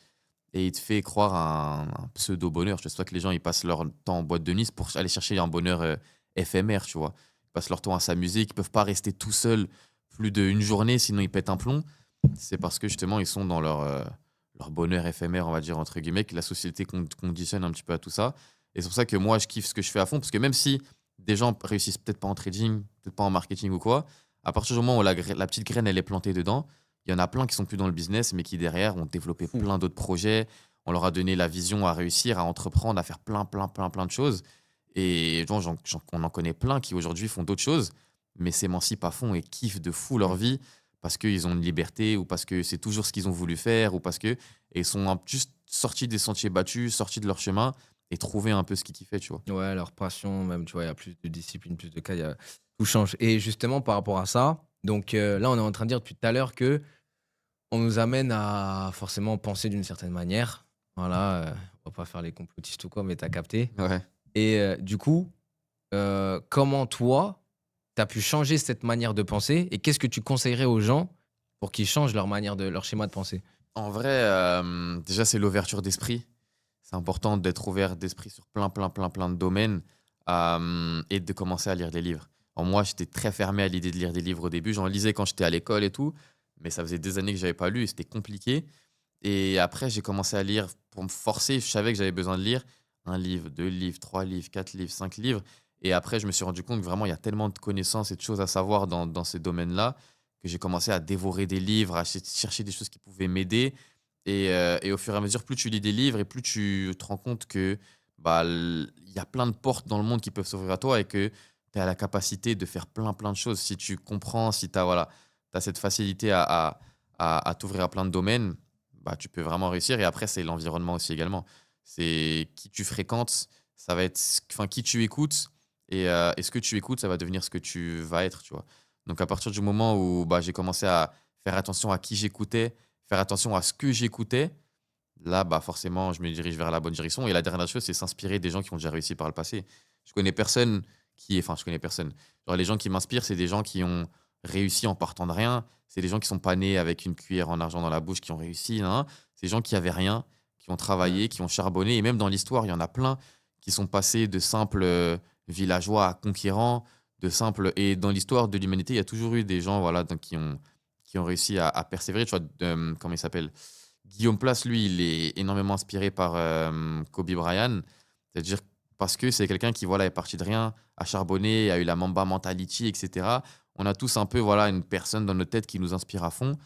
et il te fait croire à un pseudo-bonheur. Je sais pas que les gens, ils passent leur temps en boîte de nuit pour aller chercher un bonheur éphémère, tu vois. Ils passent leur temps à s'amuser, ils peuvent pas rester tout seuls plus d'une journée, sinon ils pètent un plomb. C'est parce que justement, ils sont dans leur bonheur éphémère, on va dire, entre guillemets, que la société conditionne un petit peu à tout ça. Et c'est pour ça que moi, je kiffe ce que je fais à fond, parce que même si des gens réussissent peut-être pas en trading, peut-être pas en marketing ou quoi, à partir du moment où la petite graine, elle est plantée dedans, il y en a plein qui sont plus dans le business, mais qui derrière ont développé Fou. plein d'autres projets. On leur a donné la vision à réussir, à entreprendre, à faire plein de choses. Et genre, on en connaît plein qui aujourd'hui font d'autres choses, mais s'émancipent à fond et kiffent de fou leur Mm. vie parce qu'ils ont une liberté ou parce que c'est toujours ce qu'ils ont voulu faire ou parce que et ils sont juste sortis des sentiers battus, sortis de leur chemin et trouver un peu ce qu'ils kiffaient, tu vois. Ouais, leur passion, même, tu vois, il y a plus de discipline, plus de cas, tout change. Et justement, par rapport à ça, donc là, on est en train de dire depuis tout à l'heure que on nous amène à forcément penser d'une certaine manière. Voilà, on va pas faire les complotistes ou quoi, mais t'as capté. Ouais. Et du coup, comment toi, tu as pu changer cette manière de penser et qu'est-ce que tu conseillerais aux gens pour qu'ils changent leur schéma de pensée? En vrai, déjà, c'est l'ouverture d'esprit. C'est important d'être ouvert d'esprit sur plein de domaines et de commencer à lire des livres. Alors moi, j'étais très fermé à l'idée de lire des livres au début. J'en lisais quand j'étais à l'école et tout, mais ça faisait des années que j'avais pas lu et c'était compliqué. Et après, j'ai commencé à lire pour me forcer. Je savais que j'avais besoin de lire un livre, deux livres, trois livres, quatre livres, cinq livres. Et après, je me suis rendu compte que vraiment, il y a tellement de connaissances et de choses à savoir dans ces domaines-là que j'ai commencé à dévorer des livres, à chercher des choses qui pouvaient m'aider. Et au fur et à mesure, plus tu lis des livres et plus tu te rends compte que bah, il y a plein de portes dans le monde qui peuvent s'ouvrir à toi et que tu as la capacité de faire plein de choses. Si tu comprends, si tu as, voilà, t'as cette facilité à t'ouvrir à plein de domaines, bah, tu peux vraiment réussir. Et après, c'est l'environnement aussi également. C'est qui tu fréquentes, ça va être enfin, qui tu écoutes. Et ce que tu écoutes, ça va devenir ce que tu vas être, tu vois. Donc à partir du moment où bah, j'ai commencé à faire attention à qui j'écoutais, faire attention à ce que j'écoutais, là, bah, forcément, je me dirige vers la bonne direction. Et la dernière chose, c'est s'inspirer des gens qui ont déjà réussi par le passé. Je connais personne enfin, je connais personne. Genre, les gens qui m'inspirent, c'est des gens qui ont réussi en partant de rien. C'est des gens qui sont pas nés avec une cuillère en argent dans la bouche, qui ont réussi, hein. C'est des gens qui avaient rien, qui ont Ouais. travaillé, qui ont charbonné. Et même dans l'histoire, il y en a plein qui sont passés de simples villageois à conquérants, de simples. Et dans l'histoire de l'humanité, il y a toujours eu des gens, voilà, donc, qui ont réussi à persévérer. Tu vois, comment il s'appelle? Guillaume Place, lui, il est énormément inspiré par Kobe Bryant. C'est-à-dire parce que c'est quelqu'un qui voilà, est parti de rien, a charbonné, a eu la Mamba mentality, etc. On a tous un peu voilà, une personne dans notre tête qui nous inspire à fond.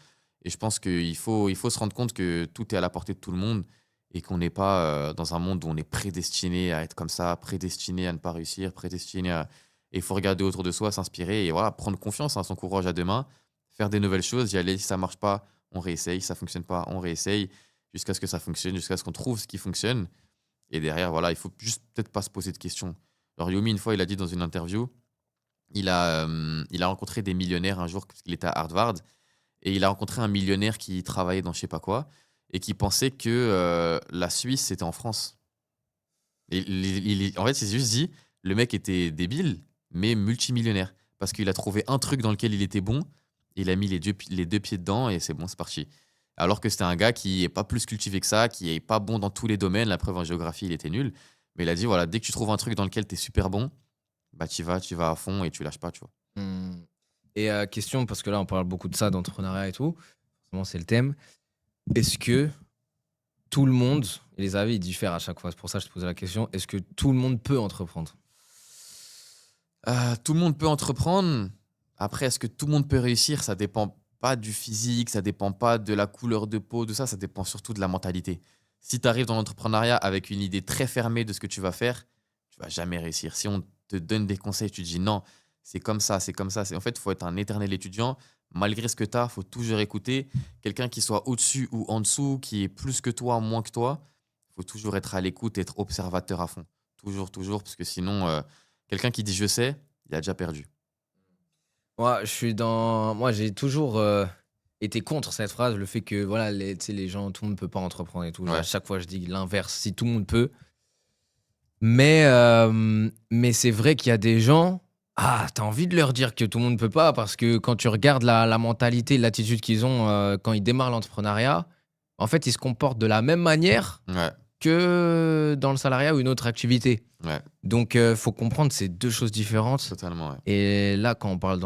Et je pense il faut se rendre compte que tout est à la portée de tout le monde et qu'on n'est pas dans un monde où on est prédestiné à être comme ça, prédestiné à ne pas réussir, prédestiné à... Et il faut regarder autour de soi, s'inspirer et voilà, prendre confiance en son courage à deux mains, faire des nouvelles choses, y aller. Si ça marche pas, on réessaye. Si ça fonctionne pas, on réessaye jusqu'à ce que ça fonctionne, jusqu'à ce qu'on trouve ce qui fonctionne. Et derrière, voilà, il faut juste peut-être pas se poser de questions. Alors Yomi, une fois, il a dit dans une interview, il a rencontré des millionnaires un jour, parce qu'il était à Harvard, et il a rencontré un millionnaire qui travaillait dans je sais pas quoi, et qui pensait que la Suisse, c'était en France. Et en fait, il s'est juste dit, le mec était débile, mais multimillionnaire. Parce qu'il a trouvé un truc dans lequel il était bon, il a mis les deux pieds dedans, et c'est bon, c'est parti. Alors que c'était un gars qui est pas plus cultivé que ça, qui est pas bon dans tous les domaines. La preuve, en géographie, il était nul. Mais il a dit, voilà, dès que tu trouves un truc dans lequel tu es super bon, bah tu vas à fond et tu lâches pas, tu vois. Mmh. Et question, parce que là, on parle beaucoup de ça, d'entrepreneuriat et tout. Forcément, c'est le thème. Est-ce que tout le monde, et les avis, ils diffèrent à chaque fois, c'est pour ça que je te posais la question, est-ce que tout le monde peut entreprendre? Tout le monde peut entreprendre. Après, est-ce que tout le monde peut réussir? Ça dépend pas du physique, ça dépend pas de la couleur de peau, de ça. Ça dépend surtout de la mentalité. Si tu arrives dans l'entrepreneuriat avec une idée très fermée de ce que tu vas faire, tu vas jamais réussir. Si on te donne des conseils, tu te dis non, c'est comme ça, c'est comme ça. En fait, il faut être un éternel étudiant. Malgré ce que tu as, il faut toujours écouter. Quelqu'un qui soit au-dessus ou en dessous, qui est plus que toi, moins que toi, il faut toujours être à l'écoute, être observateur à fond. Toujours, parce que sinon, quelqu'un qui dit je sais, il a déjà perdu. Moi, j'ai toujours, Et t'es contre cette phrase, le fait que voilà, tu sais, les gens, tout le monde peut pas entreprendre et tout. Genre, à Ouais. chaque fois, je dis l'inverse, si tout le monde peut. Mais c'est vrai qu'il y a des gens, t'as envie de leur dire que tout le monde peut pas parce que quand tu regardes la mentalité, l'attitude qu'ils ont quand ils démarrent l'entrepreneuriat, en fait, ils se comportent de la même manière Ouais. que dans le salariat ou une autre activité. Ouais. Donc, faut comprendre, c'est deux choses différentes. Totalement, ouais. Et là, quand on parle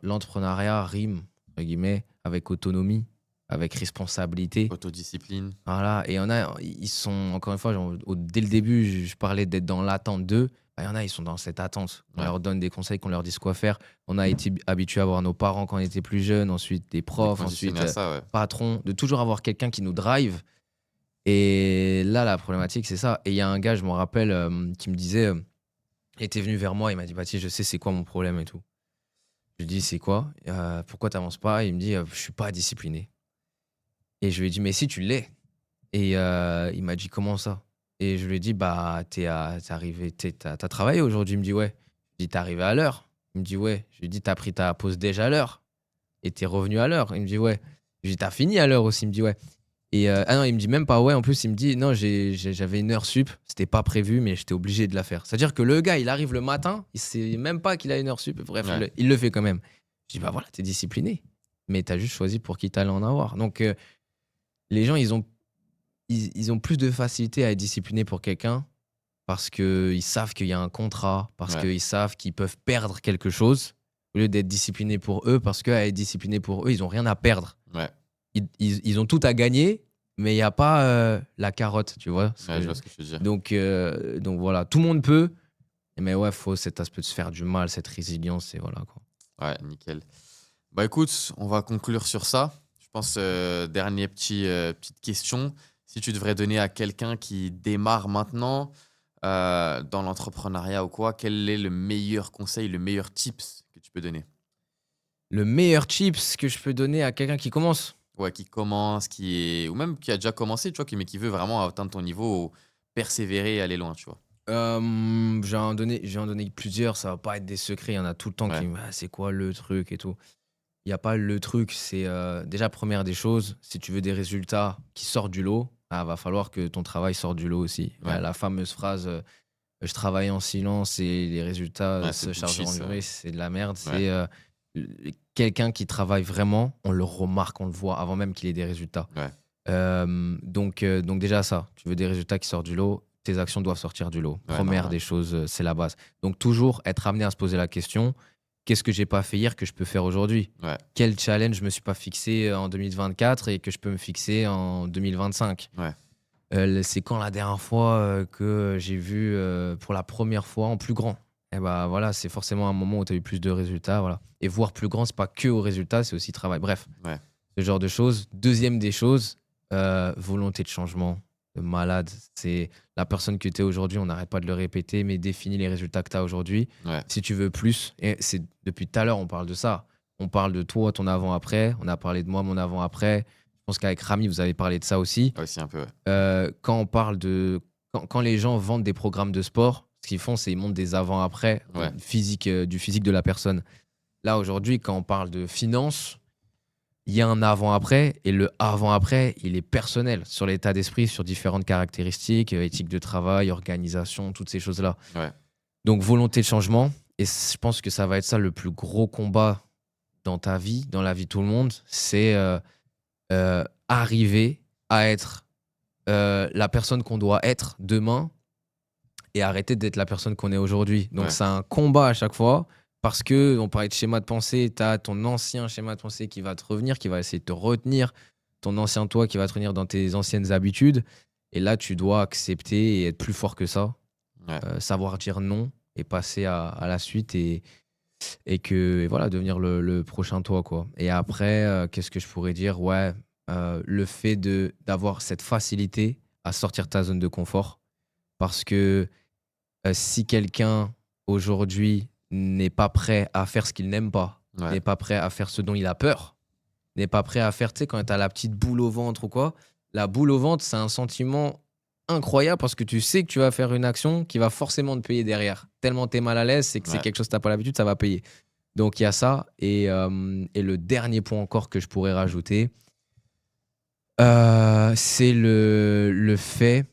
l'entrepreneuriat rime, entre guillemets, avec autonomie, avec responsabilité. Autodiscipline. Voilà. Et il y en a, ils sont, encore une fois, dès le début, je parlais d'être dans l'attente d'eux. Bah, il y en a, ils sont dans cette attente. On Ouais. leur donne des conseils, qu'on leur dise quoi faire. On a été habitué à voir nos parents quand on était plus jeunes, ensuite des On est profs, conditionné ensuite à ça, ouais. patrons, de toujours avoir quelqu'un qui nous drive. Et là, la problématique, c'est ça. Et il y a un gars, je me rappelle, qui me disait, il était venu vers moi, il m'a dit, Baptiste, je sais c'est quoi mon problème et tout. Je lui dis, c'est quoi? Pourquoi t'avances pas? Il me dit, je suis pas discipliné. Et je lui ai dit, mais si tu l'es. Et il m'a dit, comment ça? Et je lui ai dit, bah, t'as travaillé aujourd'hui? Il me dit, ouais. Je lui ai dit, t'es arrivé à l'heure? Il me dit, ouais. Je lui ai dit, t'as pris ta pause déjà à l'heure? Et t'es revenu à l'heure? Il me dit, ouais. Je lui ai dit, t'as fini à l'heure aussi? Il me dit, ouais. Et non, il me dit même pas ouais. En plus, il me dit, non, j'avais une heure sup. C'était pas prévu, mais j'étais obligé de la faire. C'est-à-dire que le gars, il arrive le matin, il sait même pas qu'il a une heure sup. Bref, Ouais. il le fait quand même. Je dis, bah voilà, t'es discipliné. Mais t'as juste choisi pour qui t'allais en avoir. Donc, les gens, ils ont plus de facilité à être disciplinés pour quelqu'un parce qu'ils savent qu'il y a un contrat, parce Ouais. qu'ils savent qu'ils peuvent perdre quelque chose, au lieu d'être disciplinés pour eux, parce qu'à être disciplinés pour eux, ils ont rien à perdre. Ouais. Ils ont tout à gagner, mais il n'y a pas la carotte, tu vois. Ouais, je vois ce que tu veux dire. Donc voilà, tout le monde peut, mais ouais, faut cet aspect de se faire du mal, cette résilience, et voilà quoi. Ouais, nickel. Bah écoute, on va conclure sur ça. Je pense, dernière petite question. Si tu devrais donner à quelqu'un qui démarre maintenant dans l'entrepreneuriat ou quoi, quel est le meilleur conseil, le meilleur tips que tu peux donner? Le meilleur tips que je peux donner à quelqu'un qui commence. Ouais, qui commence, ou même qui a déjà commencé, tu vois, mais qui veut vraiment atteindre ton niveau, persévérer et aller loin, tu vois. Je vais en donner plusieurs, ça va pas être des secrets, il y en a tout le temps Ouais. qui me c'est quoi le truc et tout. Il n'y a pas le truc, c'est déjà première des choses, si tu veux des résultats qui sortent du lot, va falloir que ton travail sorte du lot aussi. Il y a Ouais. la fameuse phrase je travaille en silence et les résultats Ouais, c'est se chargent en bullshit, ça. durée, c'est de la merde. Ouais. C'est quelqu'un qui travaille vraiment, on le remarque, on le voit avant même qu'il ait des résultats. Ouais. Donc déjà ça, tu veux des résultats qui sortent du lot, tes actions doivent sortir du lot. Ouais, Première normal. des choses, c'est la base. Donc toujours être amené à se poser la question, qu'est-ce que j'ai pas fait hier que je peux faire aujourd'hui? Ouais. Quel challenge je me suis pas fixé en 2024 et que je peux me fixer en 2025? Ouais. C'est quand la dernière fois que j'ai vu pour la première fois en plus grand? Et bah voilà, c'est forcément un moment où tu as eu plus de résultats. Voilà. Et voir plus grand, c'est pas que au résultat, c'est aussi travail. Bref, Ouais. ce genre de choses. Deuxième des choses, volonté de changement, de malade. C'est la personne que tu es aujourd'hui, on n'arrête pas de le répéter, mais définis les résultats que tu as aujourd'hui. Ouais. Si tu veux plus, et c'est depuis tout à l'heure, on parle de ça. On parle de toi, ton avant-après. On a parlé de moi, mon avant-après. Je pense qu'avec Rami, vous avez parlé de ça aussi. Aussi un peu, ouais. Quand on parle de. Quand les gens vendent des programmes de sport, ce qu'ils font, c'est ils montrent des avant-après Ouais. du physique de la personne. Là, aujourd'hui, quand on parle de finance, il y a un avant-après, et le avant-après, il est personnel, sur l'état d'esprit, sur différentes caractéristiques, éthique de travail, organisation, toutes ces choses-là. Ouais. Donc, volonté de changement, et je pense que ça va être ça le plus gros combat dans ta vie, dans la vie de tout le monde, c'est arriver à être la personne qu'on doit être demain et arrêter d'être la personne qu'on est aujourd'hui. Donc, Ouais. c'est un combat à chaque fois. Parce que on parlait de schéma de pensée, tu as ton ancien schéma de pensée qui va te revenir, qui va essayer de te retenir, ton ancien toi qui va te retenir dans tes anciennes habitudes. Et là, tu dois accepter et être plus fort que ça, Ouais. savoir dire non et passer à la suite et voilà, devenir le prochain toi, quoi. Et après, qu'est-ce que je pourrais dire? Ouais, le fait d'avoir cette facilité à sortir de ta zone de confort. Parce que si quelqu'un aujourd'hui n'est pas prêt à faire ce qu'il n'aime pas, Ouais. n'est pas prêt à faire ce dont il a peur, n'est pas prêt à faire, tu sais, quand t'as la petite boule au ventre ou quoi, la boule au ventre, c'est un sentiment incroyable parce que tu sais que tu vas faire une action qui va forcément te payer derrière. Tellement t'es mal à l'aise, c'est que c'est Ouais. quelque chose que t'as pas l'habitude, ça va payer. Donc, il y a ça. Et le dernier point encore que je pourrais rajouter, c'est le fait.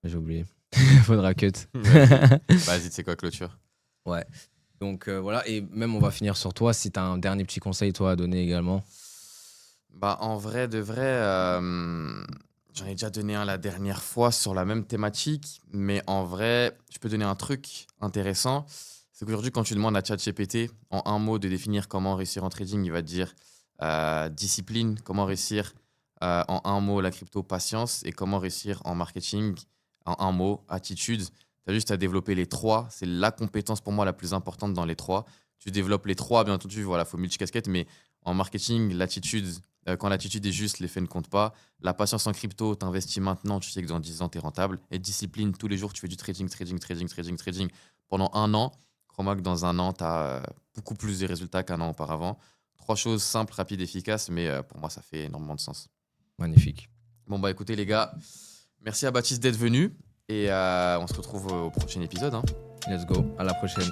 J'ai oublié. Faudra cut. Vas-y, tu sais quoi, clôture. Ouais. Donc voilà, et même on va finir sur toi si tu as un dernier petit conseil toi à donner également. Bah, en vrai, de vrai, j'en ai déjà donné un la dernière fois sur la même thématique, mais en vrai, je peux donner un truc intéressant. C'est qu'aujourd'hui, quand tu demandes à ChatGPT en un mot de définir comment réussir en trading, il va te dire discipline, comment réussir en un mot la crypto, patience, et comment réussir en marketing en un mot, attitude. Tu as juste à développer les trois. C'est la compétence pour moi la plus importante dans les trois. Tu développes les trois, bien entendu, voilà, il faut multicasquette, mais en marketing, l'attitude, quand l'attitude est juste, l'effet ne compte pas. La patience en crypto, tu investis maintenant, tu sais que dans 10 ans, tu es rentable. Et discipline, tous les jours, tu fais du trading, trading, trading, trading, trading pendant un an. Crois-moi que dans un an, tu as beaucoup plus de résultats qu'un an auparavant. Trois choses simples, rapides, efficaces, mais pour moi, ça fait énormément de sens. Magnifique. Bon, bah écoutez, les gars, merci à Baptiste d'être venu. Et on se retrouve au prochain épisode, hein. Let's go. À la prochaine.